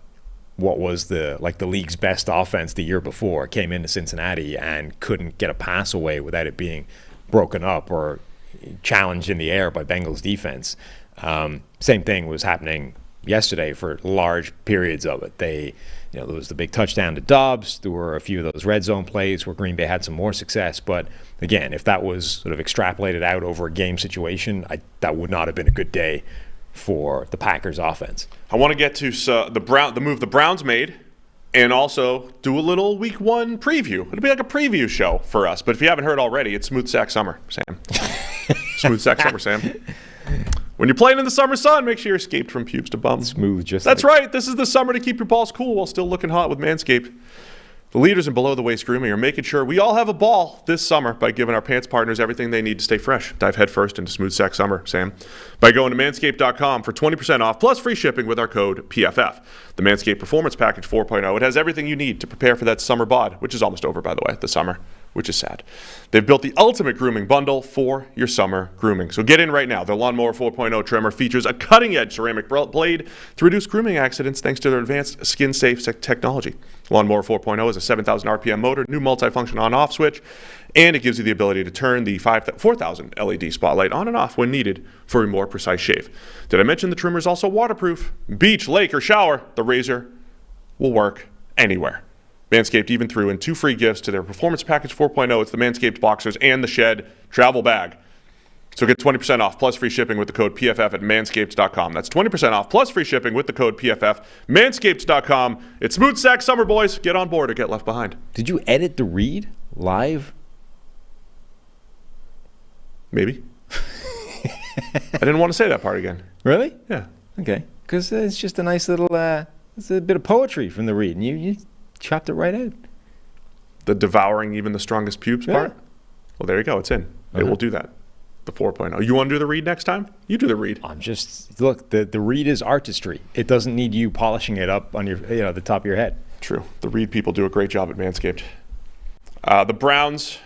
what was the league's best offense the year before came into Cincinnati and couldn't get a pass away without it being broken up or challenged in the air by Bengals defense. Same thing was happening yesterday for large periods of it. There was the big touchdown to Dobbs. There were a few of those red zone plays where Green Bay had some more success. But again, if that was sort of extrapolated out over a game situation, that would not have been a good day for the Packers offense. I want to get to the move the Browns made, and also do a little Week 1 preview. It'll be like a preview show for us. But if you haven't heard already, it's Smooth Sack Summer, Sam. Smooth Sack Summer, Sam. When you're playing in the summer sun, make sure you're escaped from pubes to bum. Smooth, just That's right. This is the summer to keep your balls cool while still looking hot with Manscaped. The leaders in below-the-waist grooming are making sure we all have a ball this summer by giving our pants partners everything they need to stay fresh. Dive headfirst into Smooth Sack Summer, Sam, by going to manscaped.com for 20% off plus free shipping with our code PFF. The Manscaped Performance Package 4.0, it has everything you need to prepare for that summer bod, which is almost over, by the way, the summer, which is sad. They've built the ultimate grooming bundle for your summer grooming. So get in right now. Their Lawnmower 4.0 trimmer features a cutting-edge ceramic blade to reduce grooming accidents thanks to their advanced skin-safe technology. Lawnmower 4.0 is a 7,000 RPM motor, new multifunction on-off switch, and it gives you the ability to turn the 4,000 LED spotlight on and off when needed for a more precise shave. Did I mention the trimmer is also waterproof? Beach, lake, or shower, the razor will work anywhere. Manscaped even threw in 2 free gifts to their Performance Package 4.0. It's the Manscaped Boxers and the Shed Travel Bag. So get 20% off plus free shipping with the code PFF at manscaped.com. That's 20% off plus free shipping with the code PFF. Manscaped.com. It's Smooth Sack Summer, boys. Get on board or get left behind. Did you edit the read live? Maybe. I didn't want to say that part again. Really? Yeah. Okay. Because it's just a nice little, it's a bit of poetry from the read, and you chopped it right out. The devouring even the strongest pubes part? Well, there you go. It's in. Uh-huh. It will do that. The 4.0. You want to do the read next time? You do the read. Look, the read is artistry. It doesn't need you polishing it up on your, the top of your head. True. The read people do a great job at Manscaped. The Browns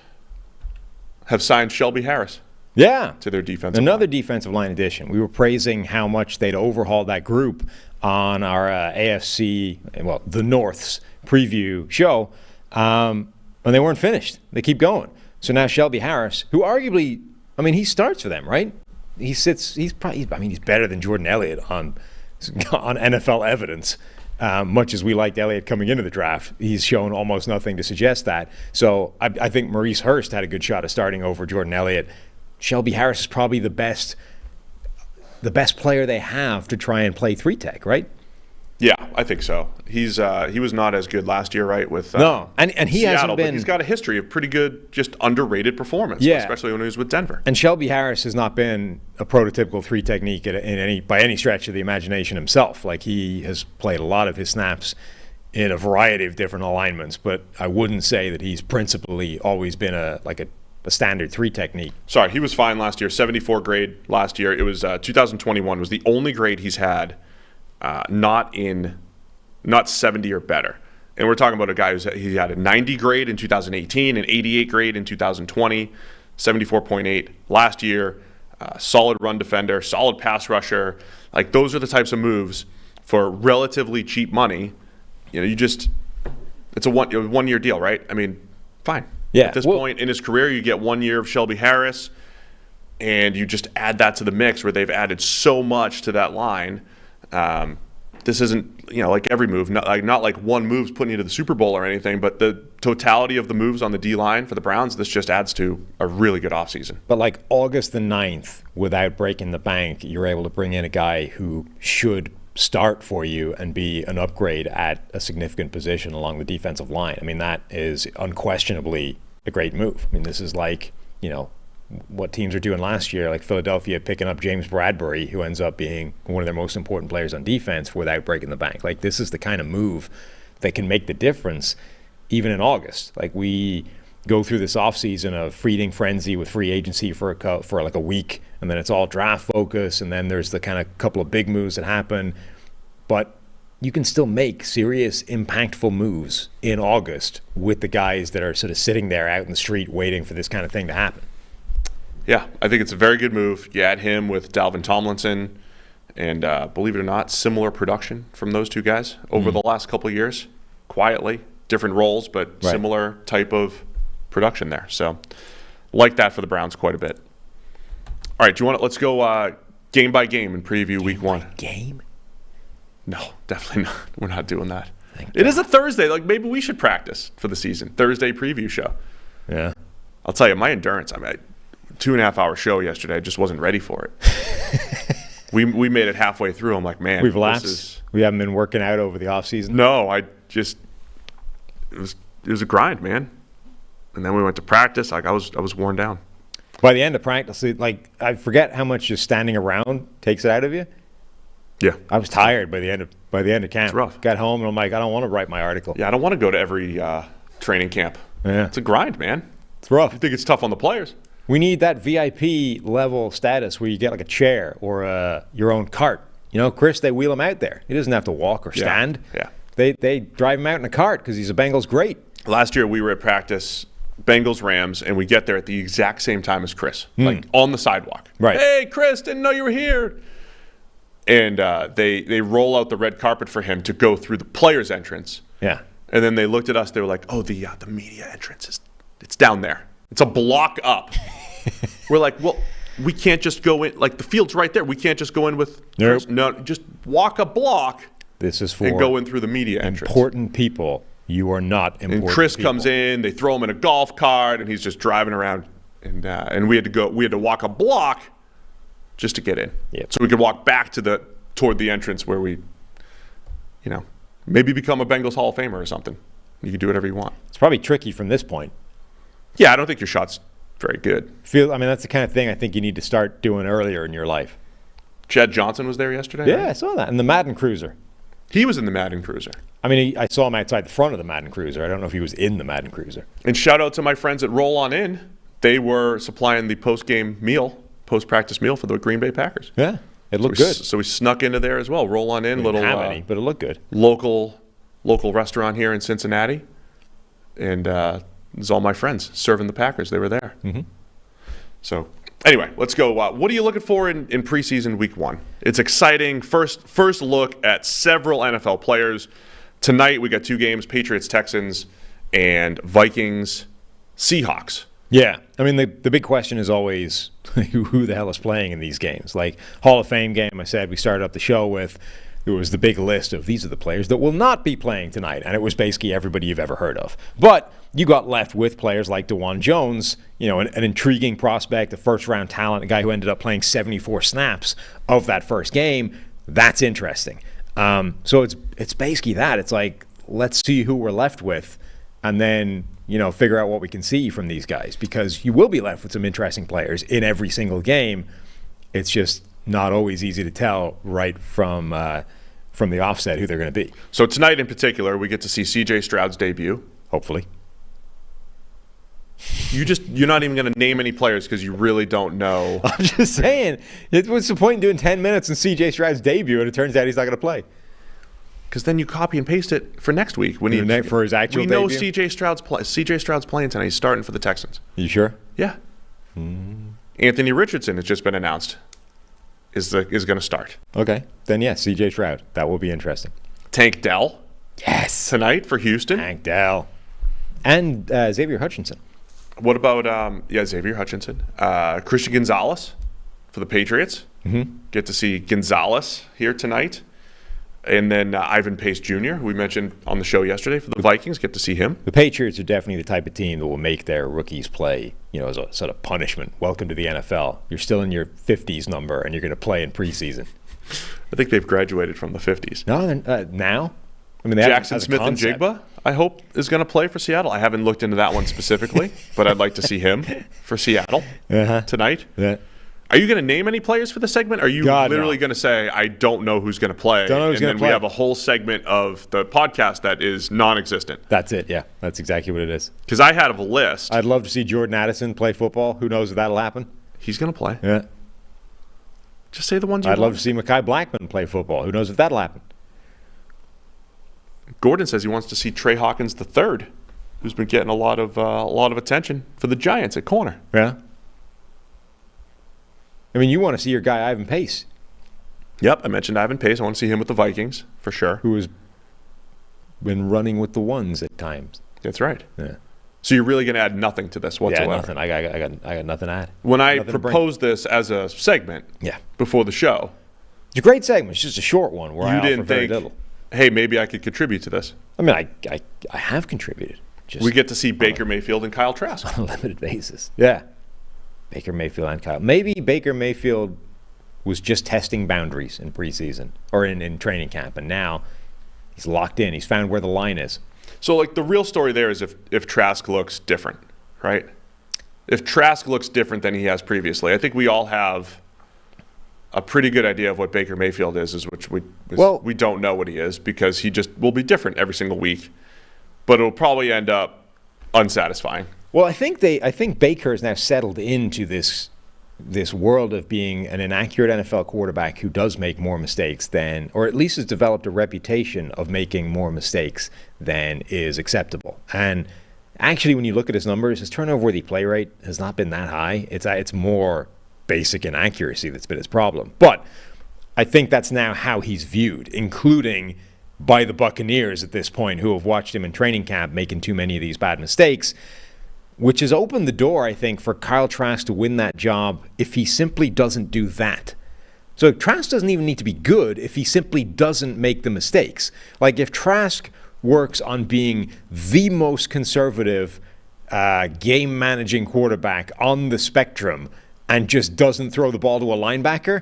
have signed Shelby Harris. Yeah. To their defensive Another line. defensive line addition. We were praising how much they'd overhauled that group on our AFC, the North's preview show, and they weren't finished. They keep going. So now Shelby Harris, who arguably, he starts for them, right? He's better than Jordan Elliott on NFL evidence. Much as we liked Elliott coming into the draft, he's shown almost nothing to suggest that. So I think Maurice Hurst had a good shot of starting over Jordan Elliott. Shelby Harris is probably the best player they have to try and play 3-tech, right? Yeah, I think so. He was not as good last year, right? With no, and he Seattle, hasn't been. But he's got a history of pretty good, just underrated performance, especially when he was with Denver. And Shelby Harris has not been a prototypical 3 technique by any stretch of the imagination himself. He has played a lot of his snaps in a variety of different alignments, but I wouldn't say that he's principally always been a standard 3 technique. Sorry, he was fine last year. 74 grade last year. It was 2021 was the only grade he's had. Not 70 or better. And we're talking about a guy he had a 90 grade in 2018, an 88 grade in 2020, 74.8 last year, solid run defender, solid pass rusher. Those are the types of moves for relatively cheap money. It's a one-year deal, right? Fine. Yeah. At this point in his career, you get 1 year of Shelby Harris, and you just add that to the mix where they've added so much to that line. This isn't, like every move, not like one move's putting you to the Super Bowl or anything, but the totality of the moves on the D-line for the Browns, this just adds to a really good offseason. But August the 9th, without breaking the bank, you're able to bring in a guy who should start for you and be an upgrade at a significant position along the defensive line. I mean, that is unquestionably a great move. I mean, this is like, what teams are doing last year, like Philadelphia picking up James Bradbury, who ends up being one of their most important players on defense without breaking the bank. Like, this is the kind of move that can make the difference even in August. Like, we go through this offseason of feeding frenzy with free agency for like a week, and then it's all draft focus, and then there's the kind of couple of big moves that happen. But you can still make serious, impactful moves in August with the guys that are sort of sitting there out in the street waiting for this kind of thing to happen. Yeah, I think it's a very good move. You add him with Dalvin Tomlinson, and believe it or not, similar production from those two guys over the last couple of years, quietly. Different roles, but similar type of production there. So, like that for the Browns quite a bit. All right, let's go game by game and preview week one. Game? No, definitely not. We're not doing that. It is a Thursday. Like, maybe we should practice for the season. Thursday preview show. Yeah. I'll tell you, my endurance, 2.5 hour show yesterday. I just wasn't ready for it. we made it halfway through. I'm like, man, we've lapsed. We haven't been working out over the off season. No, it was a grind, man. And then we went to practice. Like, I was worn down. By the end of practice, I forget how much just standing around takes it out of you. Yeah, I was tired by the end of camp. It's rough. Got home and I'm like, I don't want to write my article. Yeah, I don't want to go to every training camp. Yeah, it's a grind, man. It's rough. I think it's tough on the players. We need that VIP level status where you get like a chair or your own cart. Chris, they wheel him out there. He doesn't have to walk or stand. Yeah. They drive him out in a cart because he's a Bengals great. Last year we were at practice, Bengals Rams, and we get there at the exact same time as Chris, like on the sidewalk. Right. Hey, Chris, didn't know you were here. And they roll out the red carpet for him to go through the players' entrance. Yeah. And then they looked at us. They were like, "Oh, the media entrance it's down there. It's a block up." We're like, "Well, we can't just go in. Like, the field's right there. We can't just go in with Chris. No, just walk a block. This is for and go in through the media entrance. Important people. You are not important. And Chris people. comes in. They throw him in a golf cart, and he's just driving around. And we had to walk a block just to get in. Yep. So we could walk back toward the entrance where we, maybe become a Bengals Hall of Famer or something. You can do whatever you want. It's probably tricky from this point. Yeah, I don't think your shot's very good. That's the kind of thing I think you need to start doing earlier in your life. Chad Johnson was there yesterday? Yeah, right? I saw that. And the Madden Cruiser. He was in the Madden Cruiser. I saw him outside the front of the Madden Cruiser. I don't know if he was in the Madden Cruiser. And shout out to my friends at Roll On In. They were supplying the post-practice meal for the Green Bay Packers. Yeah, it looked good. So we snuck into there as well. Roll On In, We didn't have any, but it looked good. Local restaurant here in Cincinnati. And it was all my friends serving the Packers. They were there. Mm-hmm. So anyway, let's go. What are you looking for in preseason week one? It's exciting. First look at several NFL players. Tonight we got two games, Patriots-Texans and Vikings-Seahawks. Yeah. The big question is always who the hell is playing in these games. Like Hall of Fame game, I said we started up the show with, it was the big list of these are the players that will not be playing tonight. And it was basically everybody you've ever heard of. But you got left with players like DeJuan Jones, an intriguing prospect, a first-round talent, a guy who ended up playing 74 snaps of that first game. That's interesting. So it's basically that. It's like, let's see who we're left with and then, figure out what we can see from these guys because you will be left with some interesting players in every single game. It's just not always easy to tell right from the offset who they're going to be. So tonight in particular, we get to see C.J. Stroud's debut. Hopefully. You're not even going to name any players because you really don't know. I'm just saying, what's the point in doing 10 minutes in C.J. Stroud's debut and it turns out he's not going to play? Because then you copy and paste it for next week for his actual debut. We know C.J. Stroud's playing tonight. He's starting for the Texans. You sure? Yeah. Anthony Richardson has just been announced is going to start. Okay. Then yes, C.J. Stroud. That will be interesting. Tank Dell. Yes. Tonight for Houston. Tank Dell. And Xavier Hutchinson. What about Xavier Hutchinson? Christian Gonzalez for the Patriots. Mm-hmm. Get to see Gonzalez here tonight. And then Ivan Pace Jr., who we mentioned on the show yesterday for the Vikings. Get to see him. The Patriots are definitely the type of team that will make their rookies play, as a sort of punishment. Welcome to the NFL. You're still in your 50s number, and you're going to play in preseason. I think they've graduated from the 50s. No, now? I mean, Jackson Smith and Jigba, I hope, is going to play for Seattle. I haven't looked into that one specifically, but I'd like to see him for Seattle tonight. Yeah. Are you going to name any players for the segment? Are you literally going to say, I don't know who's going to play? Don't know who's going to play. We have a whole segment of the podcast that is non-existent. That's it, yeah. That's exactly what it is. Because I had a list. I'd love to see Jordan Addison play football. Who knows if that'll happen? He's going to play. Yeah. Just say the ones you I'd want. love to see Mekhi Blackman play football. Who knows if that'll happen? Gordon says he wants to see Trey Hawkins III, who's been getting a lot of attention for the Giants at corner. Yeah. I mean, you want to see your guy Ivan Pace. Yep, I mentioned Ivan Pace. I want to see him with the Vikings for sure. Who has been running with the ones at times. That's right. Yeah. So you're really going to add nothing to this whatsoever? Yeah, nothing. I got nothing to add. When I proposed this as a segment before the show, it's a great segment. It's just a short one where you I offer didn't very think, little. hey, maybe I could contribute to this. I mean, I have contributed. Just we get to see Baker Mayfield and Kyle Trask. On a limited basis. Yeah. Baker Mayfield and Kyle. Maybe Baker Mayfield was just testing boundaries in preseason or in training camp, and now he's locked in. He's found where the line is. So, like, the real story there is if Trask looks different, right? If Trask looks different than he has previously, I think we all have a pretty good idea of what Baker Mayfield is we don't know what he is because he just will be different every single week. But it'll probably end up unsatisfying. Well, I think Baker has now settled into this world of being an inaccurate NFL quarterback who does make more mistakes than, or at least has developed a reputation of making more mistakes than is acceptable. And actually, when you look at his numbers, his turnover-worthy play rate has not been that high. It's more basic inaccuracy that's been his problem. But I think that's now how he's viewed, including by the Buccaneers at this point, who have watched him in training camp making too many of these bad mistakes, which has opened the door, I think, for Kyle Trask to win that job if he simply doesn't do that. So Trask doesn't even need to be good if he simply doesn't make the mistakes. Like if Trask works on being the most conservative game-managing quarterback on the spectrum and just doesn't throw the ball to a linebacker,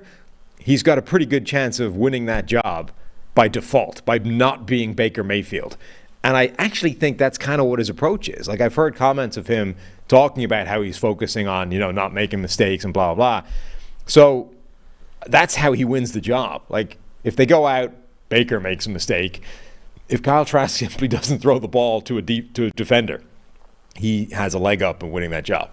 he's got a pretty good chance of winning that job by default, by not being Baker Mayfield. And I actually think that's kind of what his approach is. Like I've heard comments of him talking about how he's focusing on, not making mistakes and blah, blah, blah. So that's how he wins the job. Like if they go out, Baker makes a mistake. If Kyle Trask simply doesn't throw the ball to a defender, he has a leg up in winning that job.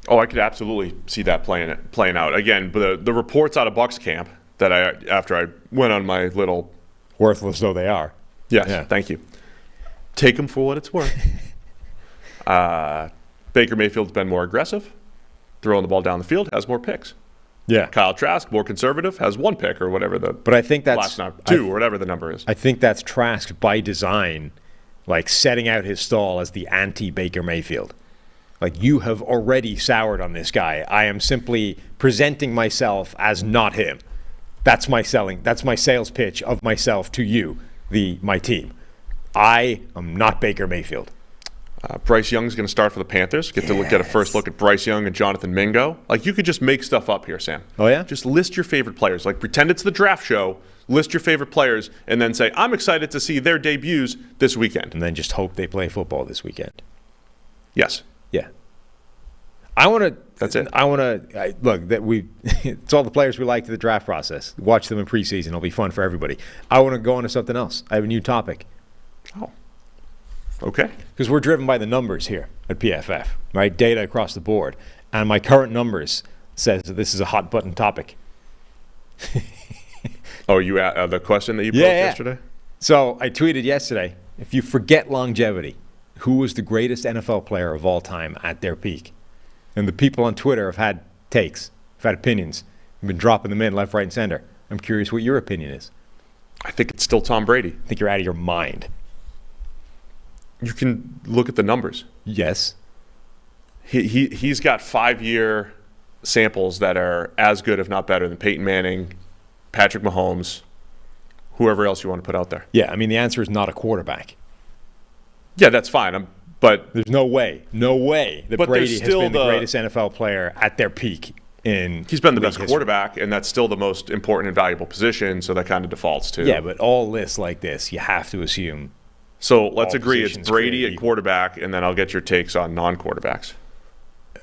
Oh, I could absolutely see that playing out. Again, the reports out of Bucs camp that after I went on my little... Worthless though they are. Yes, yeah. Thank you. Take them for what it's worth. Baker Mayfield's been more aggressive, throwing the ball down the field, has more picks. Yeah. Kyle Trask, more conservative, has one pick or whatever But I think that's two or whatever the number is. I think that's Trask by design, like setting out his stall as the anti-Baker Mayfield. Like you have already soured on this guy. I am simply presenting myself as not him. That's my sales pitch of myself to you, my team. I am not Baker Mayfield. Bryce Young's going to start for the Panthers. Get to get a first look at Bryce Young and Jonathan Mingo. Like, you could just make stuff up here, Sam. Oh, yeah? Just list your favorite players. Like, pretend it's the draft show, list your favorite players, and then say, I'm excited to see their debuts this weekend. And then just hope they play football this weekend. Yes. Yeah. That's it. It's all the players we like to the draft process. Watch them in preseason. It'll be fun for everybody. I want to go on to something else. I have a new topic. Oh. Okay. Because we're driven by the numbers here at PFF, right? Data across the board. And my current numbers says that this is a hot button topic. Oh, you the question that you posed yesterday? So I tweeted yesterday, if you forget longevity, who was the greatest NFL player of all time at their peak? And the people on Twitter have had takes, have had opinions, have been dropping them in left, right, and center. I'm curious what your opinion is. I think it's still Tom Brady. I think you're out of your mind. You can look at the numbers. Yes. He's got 5-year samples that are as good, if not better, than Peyton Manning, Patrick Mahomes, whoever else you want to put out there. Yeah, I mean, the answer is not a quarterback. Yeah, that's fine. But there's no way that Brady has been the greatest NFL player at their peak. He's been the best quarterback, and that's still the most important and valuable position, so that kind of defaults too. Yeah, but all lists like this, you have to assume. So let's agree it's Brady at quarterback, and then I'll get your takes on non-quarterbacks.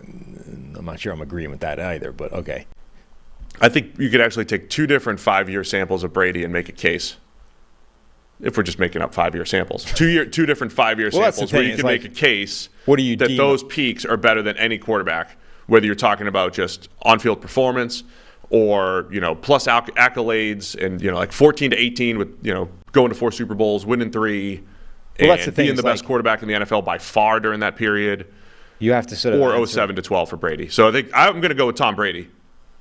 I'm not sure I'm agreeing with that either, but okay. I think you could actually take 2 different 5-year samples of Brady and make a case. If we're just making up 5-year samples. 2 different 5-year samples where you can make a case that those peaks are better than any quarterback, whether you're talking about just on-field performance or, plus accolades and, like 14-18 with, going to 4 Super Bowls, winning 3, and being the best quarterback in the NFL by far during that period. You have to sort of or 07-12 for Brady. So I think I'm going to go with Tom Brady,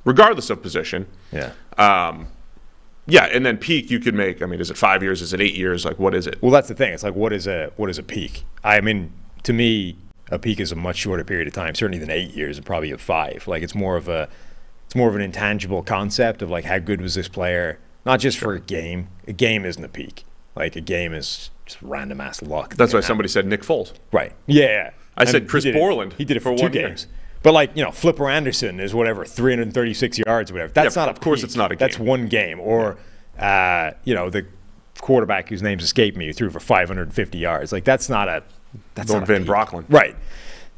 regardless of position. Yeah. Yeah, and then peak you could make. I mean, is it 5 years? Is it 8 years? Like, what is it? Well, that's the thing. It's like, what is a peak? I mean, to me, a peak is a much shorter period of time, certainly than 8 years, and probably 5. Like, it's more of an intangible concept of like how good was this player, not just for a game. A game isn't a peak. Like, a game is just random ass luck. That's why somebody said Nick Foles. Right. Yeah. I said Chris Borland. He did it for 2 games. But like, Flipper Anderson is whatever, 336 yards or whatever. That's not a peak. Of course it's not a game. That's one game. Or, the quarterback whose name's escaped me who threw for 550 yards. Like, that's not a Van Brocklin. Right.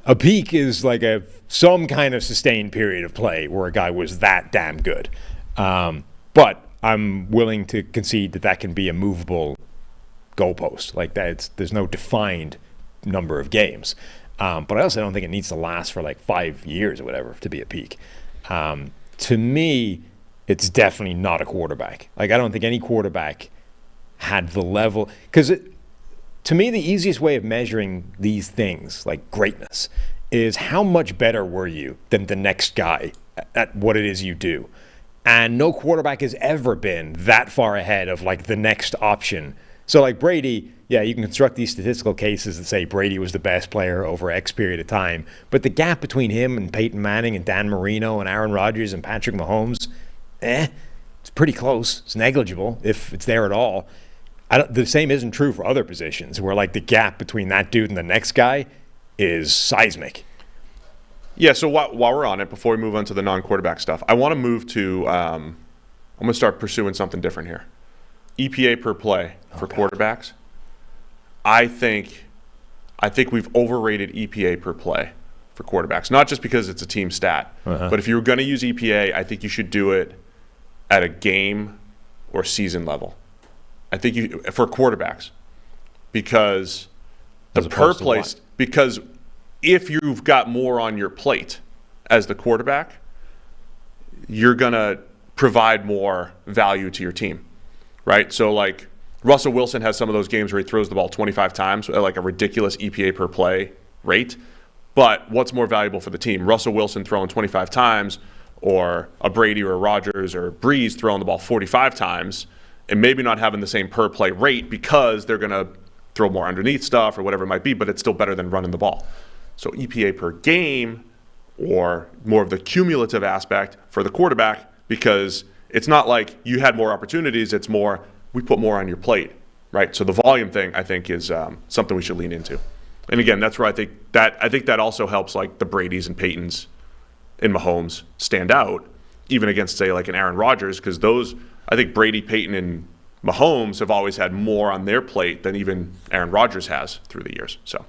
A peak is like some kind of sustained period of play where a guy was that damn good. But I'm willing to concede that can be a movable goalpost. Like, there's no defined number of games. But I also don't think it needs to last for like 5 years or whatever to be a peak. To me, it's definitely not a quarterback. Like, I don't think any quarterback had the level. Because to me, the easiest way of measuring these things, like greatness, is how much better were you than the next guy at what it is you do. And no quarterback has ever been that far ahead of like the next option. So like Brady, yeah, you can construct these statistical cases that say Brady was the best player over X period of time. But the gap between him and Peyton Manning and Dan Marino and Aaron Rodgers and Patrick Mahomes, it's pretty close. It's negligible if it's there at all. The same isn't true for other positions where like the gap between that dude and the next guy is seismic. Yeah, so while we're on it, before we move on to the non-quarterback stuff, I want to move to I'm going to start pursuing something different here. EPA per play for quarterbacks. I think we've overrated EPA per play for quarterbacks, not just because it's a team stat, but if you were going to use EPA, I think you should do it at a game or season level. I think for quarterbacks, because the per play, because if you've got more on your plate as the quarterback, you're going to provide more value to your team, right? So like Russell Wilson has some of those games where he throws the ball 25 times at like a ridiculous EPA per play rate. But what's more valuable for the team? Russell Wilson throwing 25 times, or a Brady or a Rodgers or a Breeze throwing the ball 45 times, and maybe not having the same per play rate because they're going to throw more underneath stuff or whatever it might be, but it's still better than running the ball. So EPA per game, or more of the cumulative aspect for the quarterback, because it's not like you had more opportunities, it's more we put more on your plate, right? So the volume thing, I think, is something we should lean into. And again, that's where I think that also helps like the Bradys and Peytons and Mahomes stand out, even against, say, like an Aaron Rodgers, because those, I think Brady, Peyton, and Mahomes have always had more on their plate than even Aaron Rodgers has through the years. So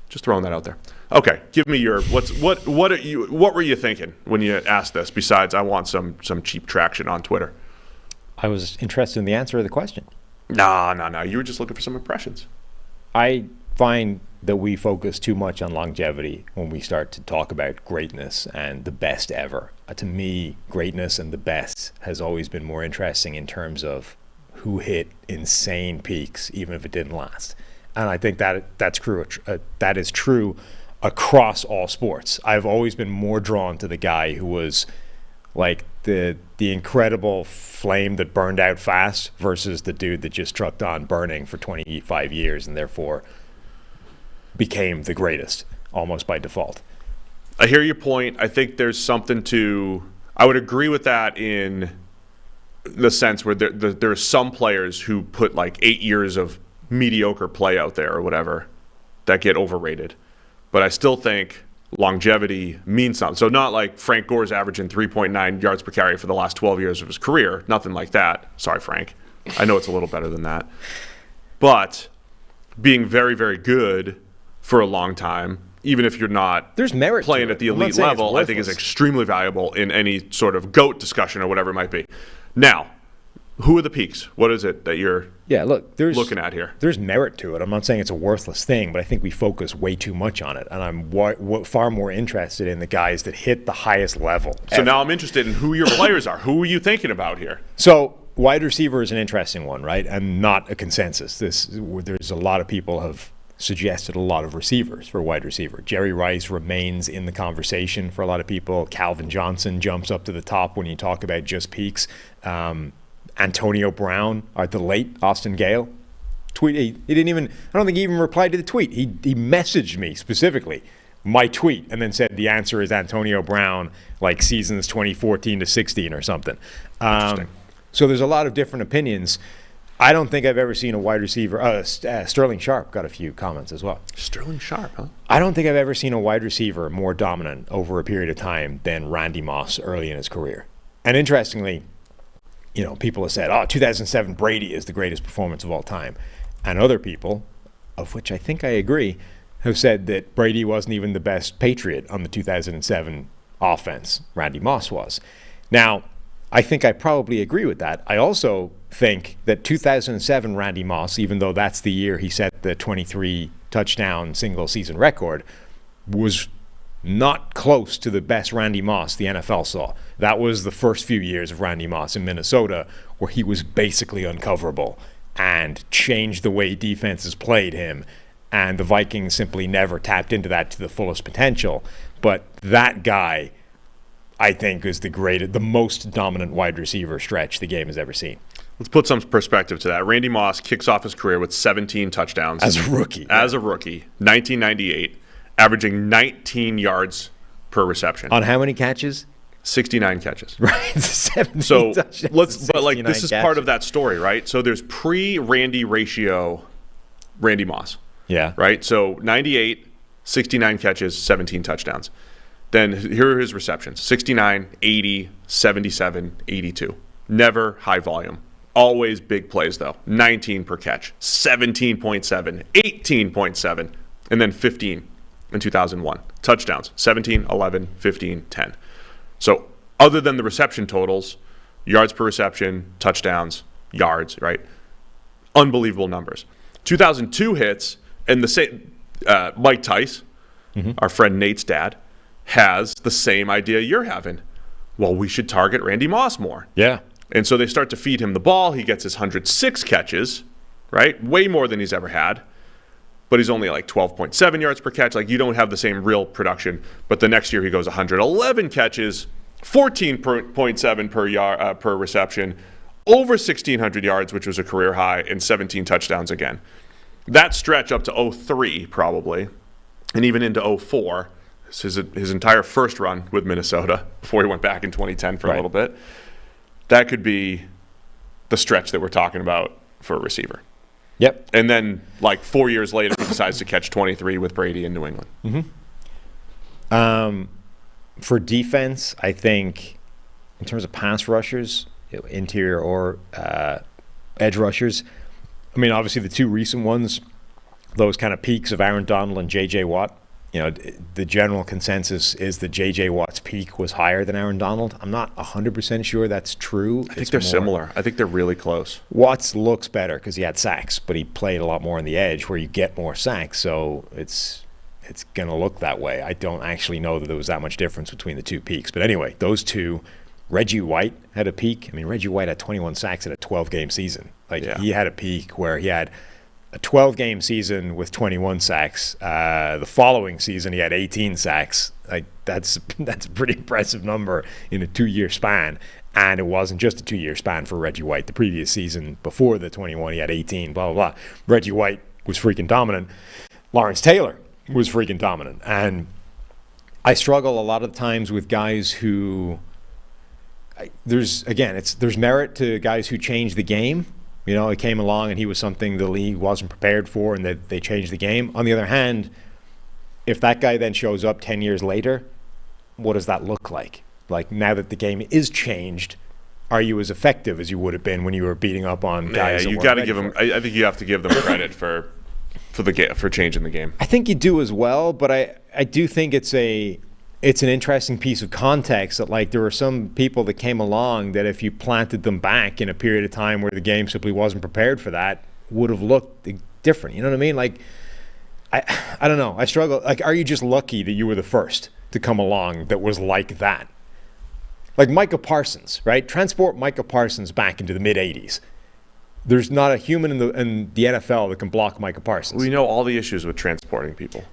just throwing that out there. Okay, give me your what were you thinking when you asked this? Besides, I want some cheap traction on Twitter. I was interested in the answer to the question. No. You were just looking for some impressions. I find that we focus too much on longevity when we start to talk about greatness and the best ever. To me, greatness and the best has always been more interesting in terms of who hit insane peaks, even if it didn't last. And I think that's true. That is true across all sports. I've always been more drawn to the guy who was like the incredible flame that burned out fast versus the dude that just trucked on burning for 25 years and therefore became the greatest almost by default. I hear your point. I think there's something I would agree with that in the sense where there are some players who put like 8 years of mediocre play out there or whatever that get overrated. But I still think longevity means something. So not like Frank Gore's averaging 3.9 yards per carry for the last 12 years of his career. Nothing like that. Sorry, Frank. I know it's a little better than that. But being very, very good for a long time, even if you're not There's merit playing to at the it. I'm not elite saying it's level, I think is worthless. extremely valuable in any sort of GOAT discussion or whatever it might be. Now, who are the peaks? What is it that you're look, there's looking at here? There's merit to it. I'm not saying it's a worthless thing, but I think we focus way too much on it, and I'm far more interested in the guys that hit the highest level. So now I'm interested in who your players are. Who are you thinking about here? So wide receiver is an interesting one, right? And not a consensus. There's a lot of people have suggested a lot of receivers for wide receiver. Jerry Rice remains in the conversation for a lot of people. Calvin Johnson jumps up to the top when you talk about just peaks. Antonio Brown, the late Austin Gale, tweet. He didn't even. I don't think he even replied to the tweet. He messaged me specifically my tweet and then said the answer is Antonio Brown, like seasons 2014 to 16 or something. So there's a lot of different opinions. I don't think I've ever seen a wide receiver. Sterling Sharp got a few comments as well. Sterling Sharp, huh? I don't think I've ever seen a wide receiver more dominant over a period of time than Randy Moss early in his career. And interestingly, people have said, 2007 Brady is the greatest performance of all time. And other people, of which I think I agree, have said that Brady wasn't even the best Patriot on the 2007 offense. Randy Moss was. Now, I think I probably agree with that. I also think that 2007 Randy Moss, even though that's the year he set the 23 touchdown single season record, was not close to the best Randy Moss the NFL saw. That was the first few years of Randy Moss in Minnesota, where he was basically uncoverable and changed the way defenses played him. And the Vikings simply never tapped into that to the fullest potential. But that guy, I think, is the most dominant wide receiver stretch the game has ever seen. Let's put some perspective to that. Randy Moss kicks off his career with 17 touchdowns. As a rookie. 1998, averaging 19 yards per reception. On how many catches? 69 catches. Right. 17 So touchdowns, this is part of that story, right? So there's pre-Randy ratio Randy Moss. Yeah. Right? So 98, 69 catches, 17 touchdowns. Then here are his receptions: 69, 80, 77, 82. Never high volume. Always big plays, though. 19 per catch, 17.7, 18.7, and then 15 in 2001. Touchdowns: 17, 11, 15, 10. So other than the reception totals, yards per reception, touchdowns, yards, right? Unbelievable numbers. 2002 hits, and the same Mike Tice, our friend Nate's dad, has the same idea you're having. Well, we should target Randy Moss more. Yeah. And so they start to feed him the ball. He gets his 106 catches, right? Way more than he's ever had. But he's only like 12.7 yards per catch. Like, you don't have the same real production. But the next year he goes 111 catches, 14.7 per reception, over 1,600 yards, which was a career high, and 17 touchdowns again. That stretch up to 03 probably, and even into 04, his entire first run with Minnesota before he went back in 2010 for a little bit. That could be the stretch that we're talking about for a receiver. Yep. And then, like 4 years later, he decides to catch 23 with Brady in New England. For defense, I think in terms of pass rushers, interior or edge rushers, I mean, obviously the two recent ones, those kind of peaks of Aaron Donald and J.J. Watt, the general consensus is that J.J. Watt's peak was higher than Aaron Donald. I'm not 100% sure that's true. I think they're similar. I think they're really close. Watts looks better because he had sacks, but he played a lot more on the edge where you get more sacks, so it's going to look that way. I don't actually know that there was that much difference between the two peaks. But anyway, those two, Reggie White had a peak. I mean, Reggie White had 21 sacks in a 12-game season. He had a peak where he had a 12-game season with 21 sacks. The following season, he had 18 sacks. That's a pretty impressive number in a 2-year span. And it wasn't just a 2-year span for Reggie White. The previous season, before the 21, he had 18, blah, blah, blah. Reggie White was freaking dominant. Lawrence Taylor was freaking dominant. And I struggle a lot of times with guys who there's merit to guys who change the game. He came along and he was something the league wasn't prepared for, and that they changed the game. On the other hand, if that guy then shows up 10 years later, what does that look like? Like, now that the game is changed, are you as effective as you would have been when you were beating up on guys? Yeah, you got to give them. I think you have to give them credit for changing the game. I think you do as well, but I do think it's an interesting piece of context that, like, there were some people that came along that if you planted them back in a period of time where the game simply wasn't prepared for that, would have looked different. You know what I mean? Like, I don't know. I struggle. Like, are you just lucky that you were the first to come along that was like that? Like Micah Parsons, right? Transport Micah Parsons back into the mid-'80s. There's not a human in the NFL that can block Micah Parsons. We know all the issues with transporting people.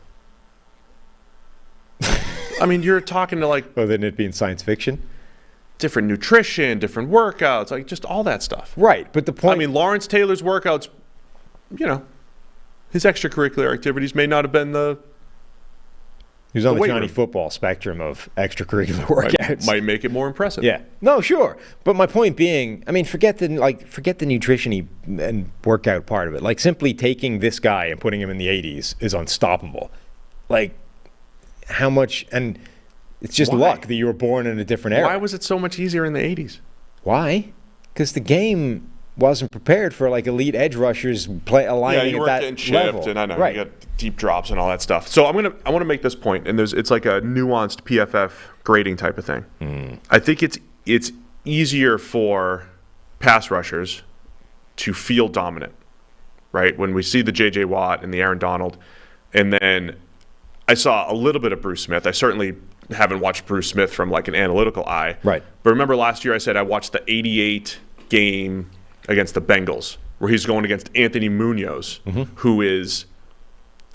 I mean, you're talking to, like... Other than it being science fiction? Different nutrition, different workouts, like just all that stuff. Right, but the point... I mean, Lawrence Taylor's workouts, you know, his extracurricular activities may not have been the... He was on the Johnny football spectrum of extracurricular workouts. Might make it more impressive. Yeah. No, sure. But my point being, I mean, forget the nutrition and workout part of it. Like, simply taking this guy and putting him in the 80s is unstoppable. Like, how much... And it's just luck that you were born in a different era. Why was it so much easier in the 80s? Why? Because the game wasn't prepared for, like, elite edge rushers aligning at that level. Yeah, you weren't getting chipped, and I know, you got deep drops and all that stuff. So I want to make this point, and it's like a nuanced PFF grading type of thing. I think it's easier for pass rushers to feel dominant, right? When we see the J.J. Watt and the Aaron Donald, and then I saw a little bit of Bruce Smith. I certainly haven't watched Bruce Smith from, like, an analytical eye. Right. But remember last year I said I watched the 88 game against the Bengals, where he's going against Anthony Munoz, who is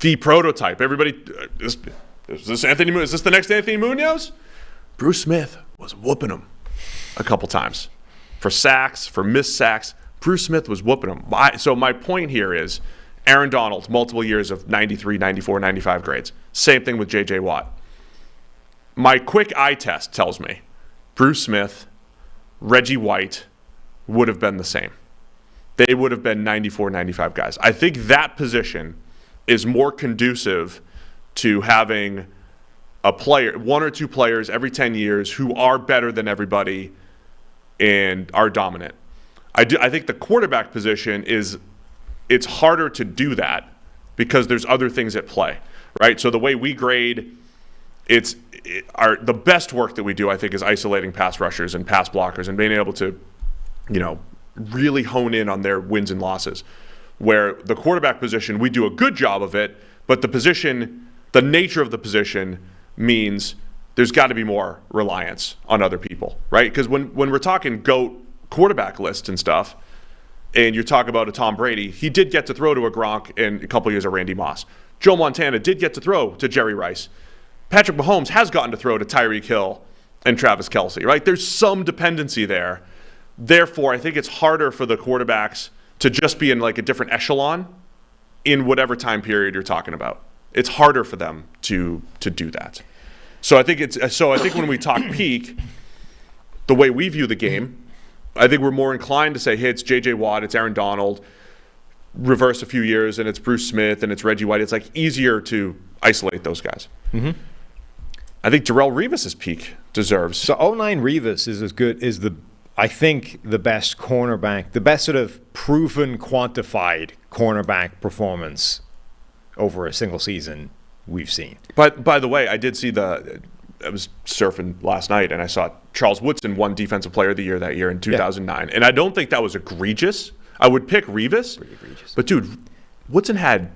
the prototype. Everybody, is this Anthony? Is this the next Anthony Munoz? Bruce Smith was whooping him a couple times for sacks, for missed sacks. Bruce Smith was whooping him. So my point here is Aaron Donald, multiple years of 93, 94, 95 grades. Same thing with J.J. Watt. My quick eye test tells me Bruce Smith, Reggie White would have been the same. They would have been 94, 95 guys. I think that position is more conducive to having a player, one or two players every 10 years who are better than everybody and are dominant. I think the quarterback position it's harder to do that because there's other things at play, right? So the way we grade, the best work that we do, I think, is isolating pass rushers and pass blockers and being able to, you know, really hone in on their wins and losses. Where the quarterback position, we do a good job of it, but the nature of the position means there's got to be more reliance on other people, right? Because when we're talking GOAT quarterback lists and stuff, and you talk about a Tom Brady, he did get to throw to a Gronk and a couple years of Randy Moss. Joe Montana did get to throw to Jerry Rice. Patrick Mahomes has gotten to throw to Tyreek Hill and Travis Kelce, right? There's some dependency there. Therefore, I think it's harder for the quarterbacks to just be in, like, a different echelon in whatever time period you're talking about. It's harder for them to do that. So I think when we talk peak, the way we view the game, I think we're more inclined to say, hey, it's J.J. Watt, it's Aaron Donald, reverse a few years, and it's Bruce Smith, and it's Reggie White. It's, like, easier to isolate those guys. I think Darrelle Revis' peak deserves. So 09 Revis is as good as I think the best cornerback, the best sort of proven, quantified cornerback performance over a single season we've seen. But by the way, I did see I was surfing last night and I saw Charles Woodson won Defensive Player of the Year that year in 2009. Yeah. And I don't think that was egregious. I would pick Revis. Pretty egregious. But dude, Woodson had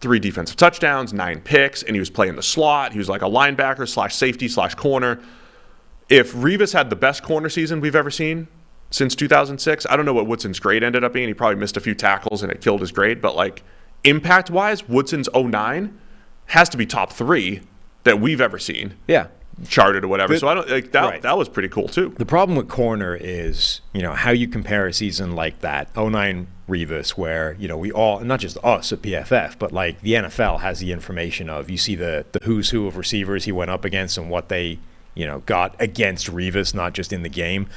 3 defensive touchdowns, 9 picks, and he was playing the slot. He was like a linebacker / safety / corner. If Revis had the best corner season we've ever seen since 2006, I don't know what Woodson's grade ended up being. He probably missed a few tackles and it killed his grade. But, like, impact-wise, Woodson's 09 has to be top 3 that we've ever seen. Yeah. Charted or whatever. So I don't like that. Right. That was pretty cool too. The problem with corner is, you know, how you compare a season like that, 09 Revis, where, you know, we all, not just us at PFF, but like the NFL has the information of, you see the who's who of receivers he went up against and what they, you know, got against Revis, not just in the game.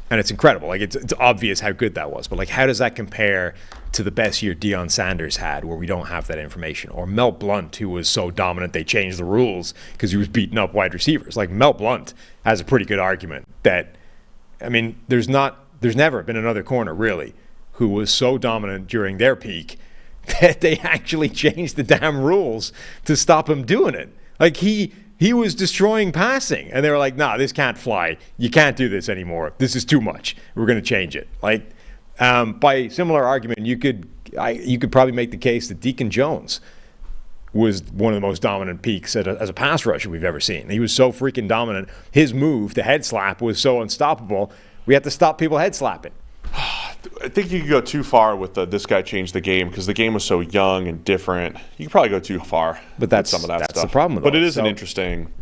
And it's incredible. Like, it's obvious how good that was. But, like, how does that compare to the best year Deion Sanders had, where we don't have that information? Or Mel Blount, who was so dominant they changed the rules because he was beating up wide receivers. Like, Mel Blount has a pretty good argument that, I mean, there's never been another corner, really, who was so dominant during their peak that they actually changed the damn rules to stop him doing it. Like, he was destroying passing, and they were like, nah, this can't fly. You can't do this anymore. This is too much. We're going to change it. Like, by similar argument, you could probably make the case that Deacon Jones was one of the most dominant peaks as a pass rusher we've ever seen. He was so freaking dominant. His move, the head slap, was so unstoppable, we had to stop people head slapping. I think you could go too far with this guy changed the game because the game was so young and different. You could probably go too far. But that's with some of that stuff. The problem. But it is an interesting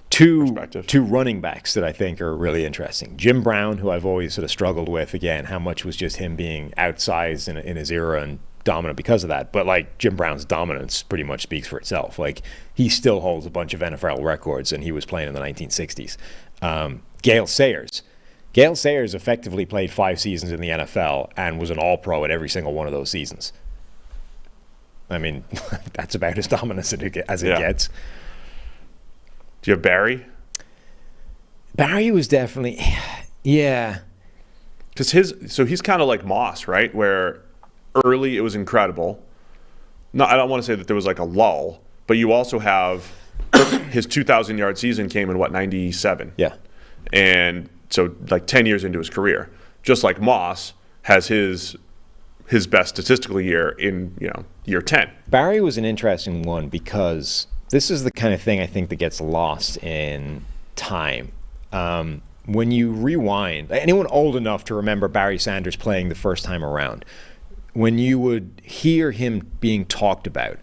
perspective. Two running backs that I think are really interesting. Jim Brown, who I've always sort of struggled with. Again, how much was just him being outsized in his era and dominant because of that. But like Jim Brown's dominance pretty much speaks for itself. Like he still holds a bunch of NFL records, and he was playing in the 1960s. Gale Sayers. Gale Sayers effectively played 5 seasons in the NFL and was an all-pro at every single one of those seasons. I mean, that's about as dominant as it gets. Do you have Barry? Barry was definitely, yeah. Because he's kind of like Moss, right? Where early it was incredible. No, I don't want to say that there was like a lull, but you also have his 2,000-yard season came in, 97? Yeah. And so like 10 years into his career, just like Moss has his best statistical year in year 10. Barry was an interesting one because this is the kind of thing I think that gets lost in time. When you rewind, anyone old enough to remember Barry Sanders playing the first time around, when you would hear him being talked about,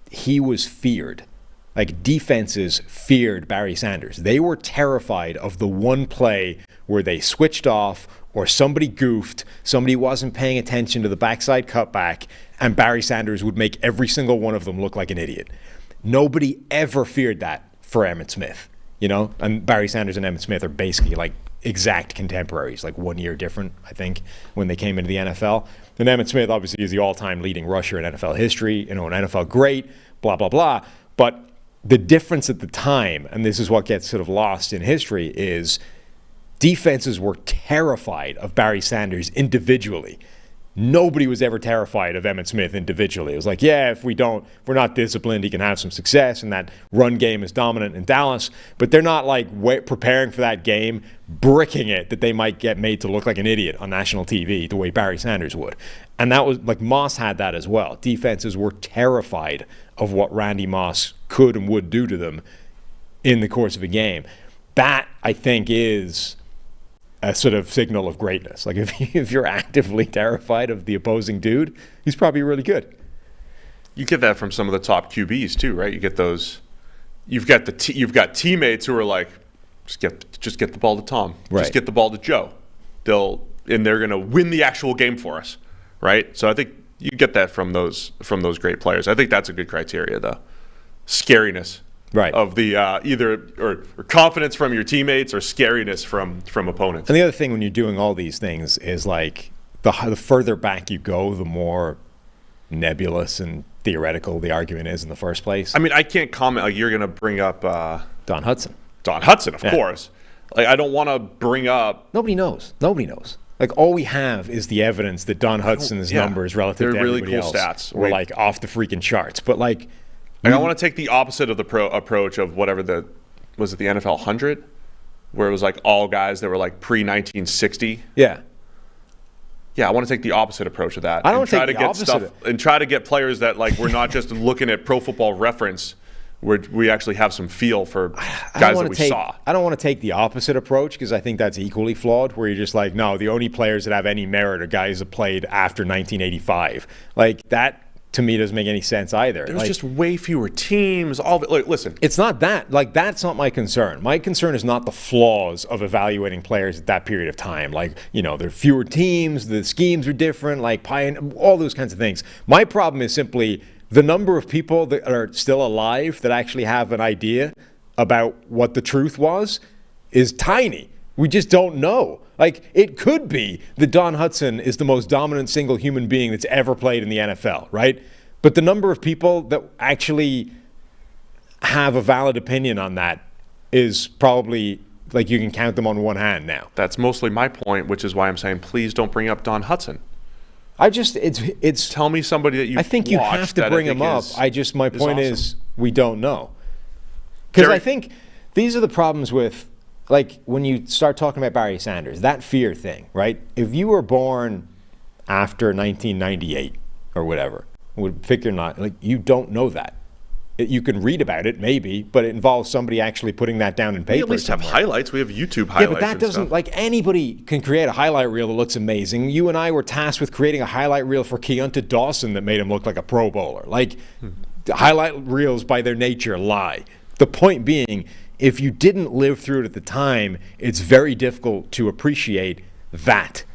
he was feared. Like, defenses feared Barry Sanders. They were terrified of the one play where they switched off or somebody goofed, somebody wasn't paying attention to the backside cutback, and Barry Sanders would make every single one of them look like an idiot. Nobody ever feared that for Emmitt Smith, And Barry Sanders and Emmitt Smith are basically like exact contemporaries, like 1 year different, I think, when they came into the NFL. And Emmitt Smith obviously is the all-time leading rusher in NFL history, an NFL great, blah, blah, blah. But the difference at the time, and this is what gets sort of lost in history, is defenses were terrified of Barry Sanders individually. Nobody was ever terrified of Emmitt Smith individually. It was like, yeah, if we're not disciplined, he can have some success, and that run game is dominant in Dallas. But they're not like preparing for that game, bricking it that they might get made to look like an idiot on national TV the way Barry Sanders would. And that was like Moss had that as well. Defenses were terrified of what Randy Moss could and would do to them in the course of a game. That, I think, is a sort of signal of greatness. Like if you're actively terrified of the opposing dude, he's probably really good. You get that from some of the top QBs too, right? You get those. You've got teammates who are like, just get the ball to Tom, right. Just get the ball to Joe. They're gonna win the actual game for us, right? So I think you get that from those great players. I think that's a good criteria, though. Scariness. Right. Of the or confidence from your teammates or scariness from opponents. And the other thing when you're doing all these things is like the further back you go, the more nebulous and theoretical the argument is in the first place. I mean, I can't comment. Like, you're going to bring up Don Hudson. Don Hudson, of course. Like, I don't want to bring up. Nobody knows. Like, all we have is the evidence that Don Hudson's numbers relative to everybody else stats. Were like off the freaking charts. But like. I want to take the opposite of the approach of whatever was it the NFL 100, where it was like all guys that were like pre-1960. Yeah. Yeah, I want to take the opposite approach of that. I don't take the opposite. And try to get players that like we're not just looking at Pro Football Reference, where we actually have some feel for guys that we saw. I don't want to take the opposite approach because I think that's equally flawed, where you're just like, no, the only players that have any merit are guys that played after 1985. Like that. To me, doesn't make any sense either. There's just way fewer teams. Listen. It's not that. Like, that's not my concern. My concern is not the flaws of evaluating players at that period of time. Like, there are fewer teams, the schemes are different, like all those kinds of things. My problem is simply the number of people that are still alive that actually have an idea about what the truth was is tiny We just don't know. Like, it could be that Don Hutson is the most dominant single human being that's ever played in the NFL, right? But the number of people that actually have a valid opinion on that is probably, like, you can count them on one hand now. That's mostly my point, which is why I'm saying please don't bring up Don Hutson. It's tell me somebody that you I think you have to bring him up. My point is we don't know. Because I think these are the problems with, like, when you start talking about Barry Sanders, that fear thing, right? If you were born after 1998 or whatever, would pick or not, like, you don't know that. You can read about it, maybe, but it involves somebody actually putting that down in paper. We at least have highlights. We have YouTube highlights. Yeah, but that doesn't, like, anybody can create a highlight reel that looks amazing. You and I were tasked with creating a highlight reel for Keontae Dawson that made him look like a Pro Bowler. Like, the highlight reels by their nature lie. The point being, if you didn't live through it at the time, it's very difficult to appreciate that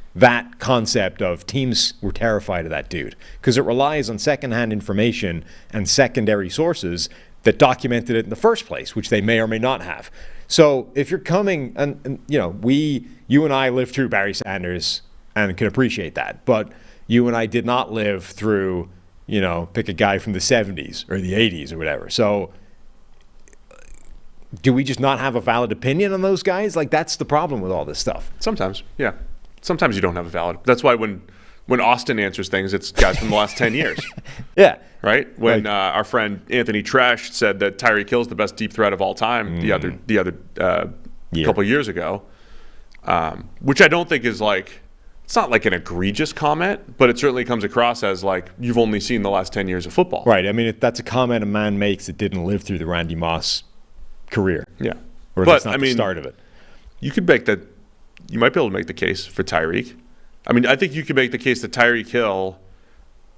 concept of teams were terrified of that dude, because it relies on secondhand information and secondary sources that documented it in the first place, which they may or may not have. So if you're coming, and you know, you and I lived through Barry Sanders and can appreciate that, but you and I did not live through, you know, pick a guy from the 70s or the 80s or whatever. So do we just not have a valid opinion on those guys? Like, that's the problem with all this stuff. Sometimes, yeah. Sometimes you don't have a valid. That's why when Austin answers things, it's guys from the last 10 years. Yeah. Right? When our friend Anthony Tresh said that Tyreek Hill's the best deep threat of all time the other couple years ago, which I don't think is like, it's not like an egregious comment, but it certainly comes across as like you've only seen the last 10 years of football. Right. I mean, that's a comment a man makes that didn't live through the Randy Moss career. Yeah. Or that's not the start of it. You could make that. You might be able to make the case for Tyreek. I mean, I think you could make the case that Tyreek Hill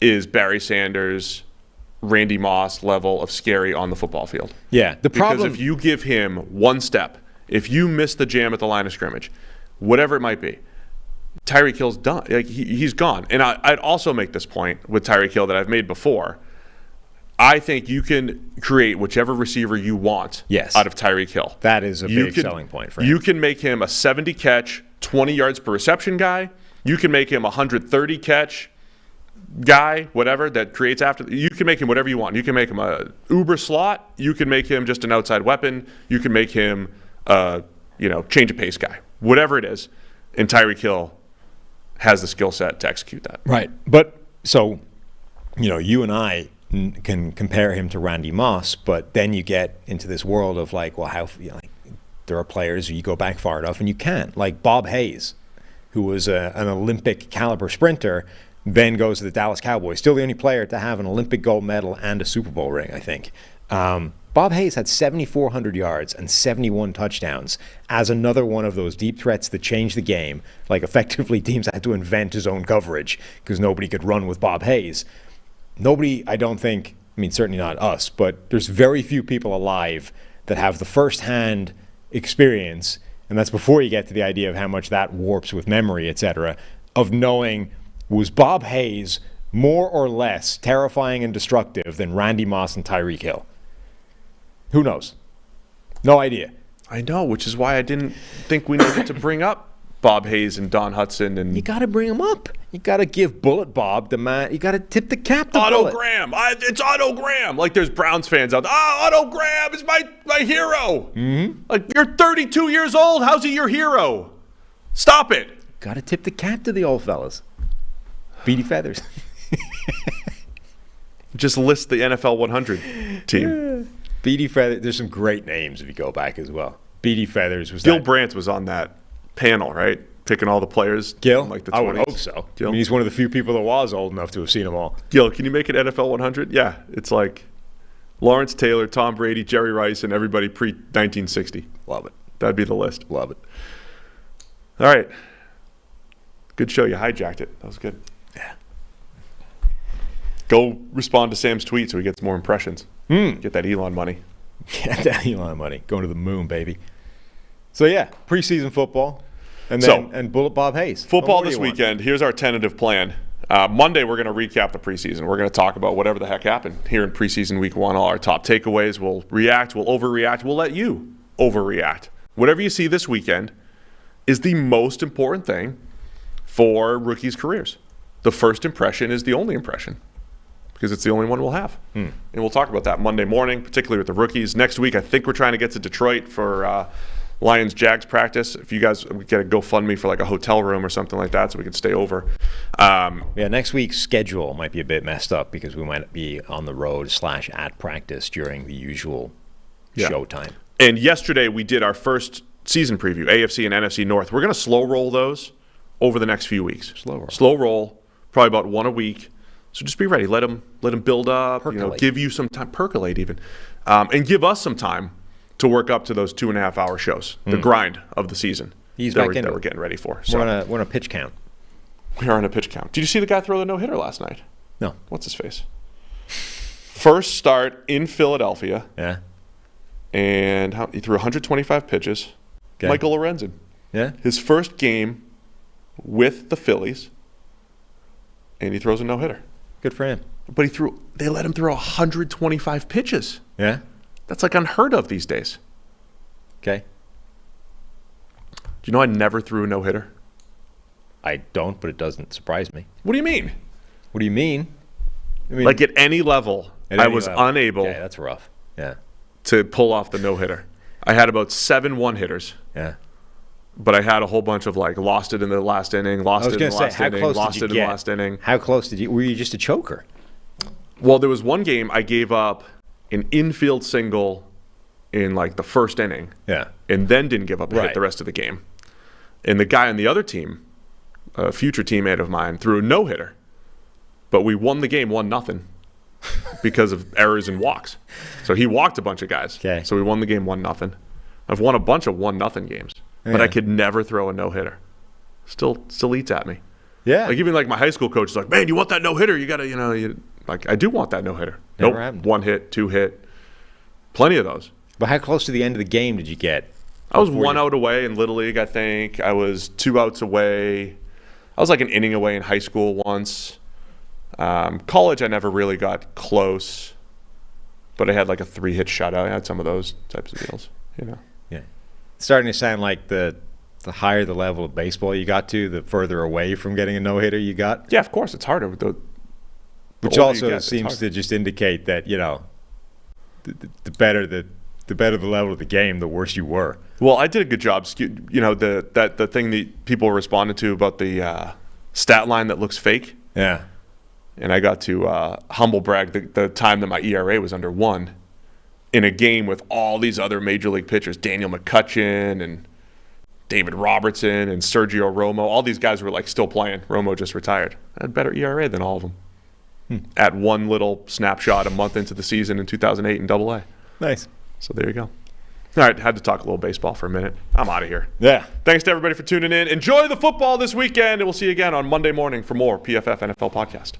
is Barry Sanders, Randy Moss level of scary on the football field. Yeah, because if you give him one step, if you miss the jam at the line of scrimmage, whatever it might be, Tyreek Hill's done. Like he's gone. And I'd also make this point with Tyreek Hill that I've made before. I think you can create whichever receiver you want out of Tyreek Hill. That is a big selling point for him. You can make him a 70-catch, 20 yards per reception guy. You can make him a 130-catch guy, whatever, that creates after. You can make him whatever you want. You can make him a uber slot. You can make him just an outside weapon. You can make him change of pace guy. Whatever it is. And Tyreek Hill has the skill set to execute that. Right. But so, you and I can compare him to Randy Moss, but then you get into this world of like, well, there are players you go back far enough and you can't. Like Bob Hayes, who was an Olympic caliber sprinter, then goes to the Dallas Cowboys. Still the only player to have an Olympic gold medal and a Super Bowl ring, I think. Bob Hayes had 7,400 yards and 71 touchdowns as another one of those deep threats that changed the game. Like effectively teams had to invent his own coverage because nobody could run with Bob Hayes. Nobody, I don't think, certainly not us, but there's very few people alive that have the first-hand experience, and that's before you get to the idea of how much that warps with memory, etc., of knowing, was Bob Hayes more or less terrifying and destructive than Randy Moss and Tyreek Hill? Who knows? No idea. I know, which is why I didn't think we needed to bring up Bob Hayes and Don Hutson. And you got to bring them up. You got to give Bullet Bob the man. You got to tip the cap to Otto Bullet. Graham. It's Otto Graham. Like there's Browns fans out there. Otto Graham is my hero. Mm-hmm. Like you're 32 years old. How's he your hero? Stop it. Got to tip the cap to the old fellas. Beady Feathers. Just list the NFL 100 team. Beady Feathers. There's some great names if you go back as well. Beady Feathers was Gil Brandt was on that panel, right? Picking all the players. Gil? Like the 20s. I would hope so. Gil? He's one of the few people that was old enough to have seen them all. Gil, can you make it NFL 100? Yeah. It's like Lawrence Taylor, Tom Brady, Jerry Rice, and everybody pre-1960. Love it. That'd be the list. Love it. All right. Good show. You hijacked it. That was good. Yeah. Go respond to Sam's tweet so he gets more impressions. Get that Elon money. Get that Elon money. Going to the moon, baby. So, yeah, preseason football. And then and Bullet Bob Hayes. Football this weekend. Here's our tentative plan. Monday, we're going to recap the preseason. We're going to talk about whatever the heck happened here in preseason week 1, all our top takeaways. We'll react. We'll overreact. We'll let you overreact. Whatever you see this weekend, is the most important thing for rookies' careers. The first impression is the only impression because it's the only one we'll have. And we'll talk about that Monday morning, particularly with the rookies. Next week, I think we're trying to get to Detroit for Lions-Jags practice. If you guys we get a GoFundMe for like a hotel room or something like that so we can stay over. Next week's schedule might be a bit messed up because we might be on the road / at practice during the usual show time. And yesterday we did our first season preview, AFC and NFC North. We're going to slow roll those over the next few weeks. Slow roll, probably about one a week. So just be ready. Let them build up. Percolate. Give you some time, percolate even, and give us some time to work up to those 2.5-hour shows. The grind of the season. He's that back into we're it. getting ready for. So We're on a pitch count. we are on a pitch count. Did you see the guy throw the no-hitter last night? No. What's his face? First start in Philadelphia, Yeah. and he threw 125 pitches. Okay. Michael Lorenzen. Yeah. His first game with the Phillies, and he throws a no-hitter. Good for him. But they let him throw 125 pitches. Yeah. That's like unheard of these days. Okay. Do you know I never threw a no-hitter? I don't, but it doesn't surprise me. What do you mean? What do you mean? I mean, Like at any level, I was unable Yeah, that's rough. Yeah. to pull off the no-hitter. I had about 7 one-hitters, Yeah. but I had a whole bunch of like lost it in the last inning, lost it in the last inning, lost it in the last inning. How close did you? Were you just a choker? Well, there was one game I gave up an infield single in like the first inning. Yeah. And then didn't give up a hit Right. the rest of the game. And the guy on the other team, a future teammate of mine, threw a no-hitter. But we won the game 1-0 because of errors and walks. So he walked a bunch of guys. Okay. So we won the game 1-0. I've won a bunch of 1-0 games, but Yeah. I could never throw a no-hitter. Still eats at me. Yeah. Like even like my high school coach is like, man, you want that no-hitter? You got to, like I do want that no-hitter. Never Nope. happened. 1 hit, 2 hit. Plenty of those. But how close to the end of the game did you get? I was 1 out away in Little League, I think. I was 2 outs away. I was like an inning away in high school once. College, I never really got close. But I had like a 3-hit shutout. I had some of those types of deals, Yeah. It's starting to sound like the higher the level of baseball you got to, the further away from getting a no-hitter you got. Yeah, of course, it's harder. The Which older you also get, it's seems harder. to just indicate that, the better the level of the game, the worse you were. Well, I did a good job. The thing that people responded to about the stat line that looks fake. Yeah. And I got to humble brag the time that my ERA was under 1 in a game with all these other major league pitchers, Daniel McCutchen and David Robertson and Sergio Romo. All these guys were like still playing. Romo just retired. I had better ERA than all of them. At one little snapshot a month into the season in 2008 in Double-A. Nice. So there you go. All right, had to talk a little baseball for a minute. I'm out of here. Yeah. Thanks to everybody for tuning in. Enjoy the football this weekend, and we'll see you again on Monday morning for more PFF NFL Podcast.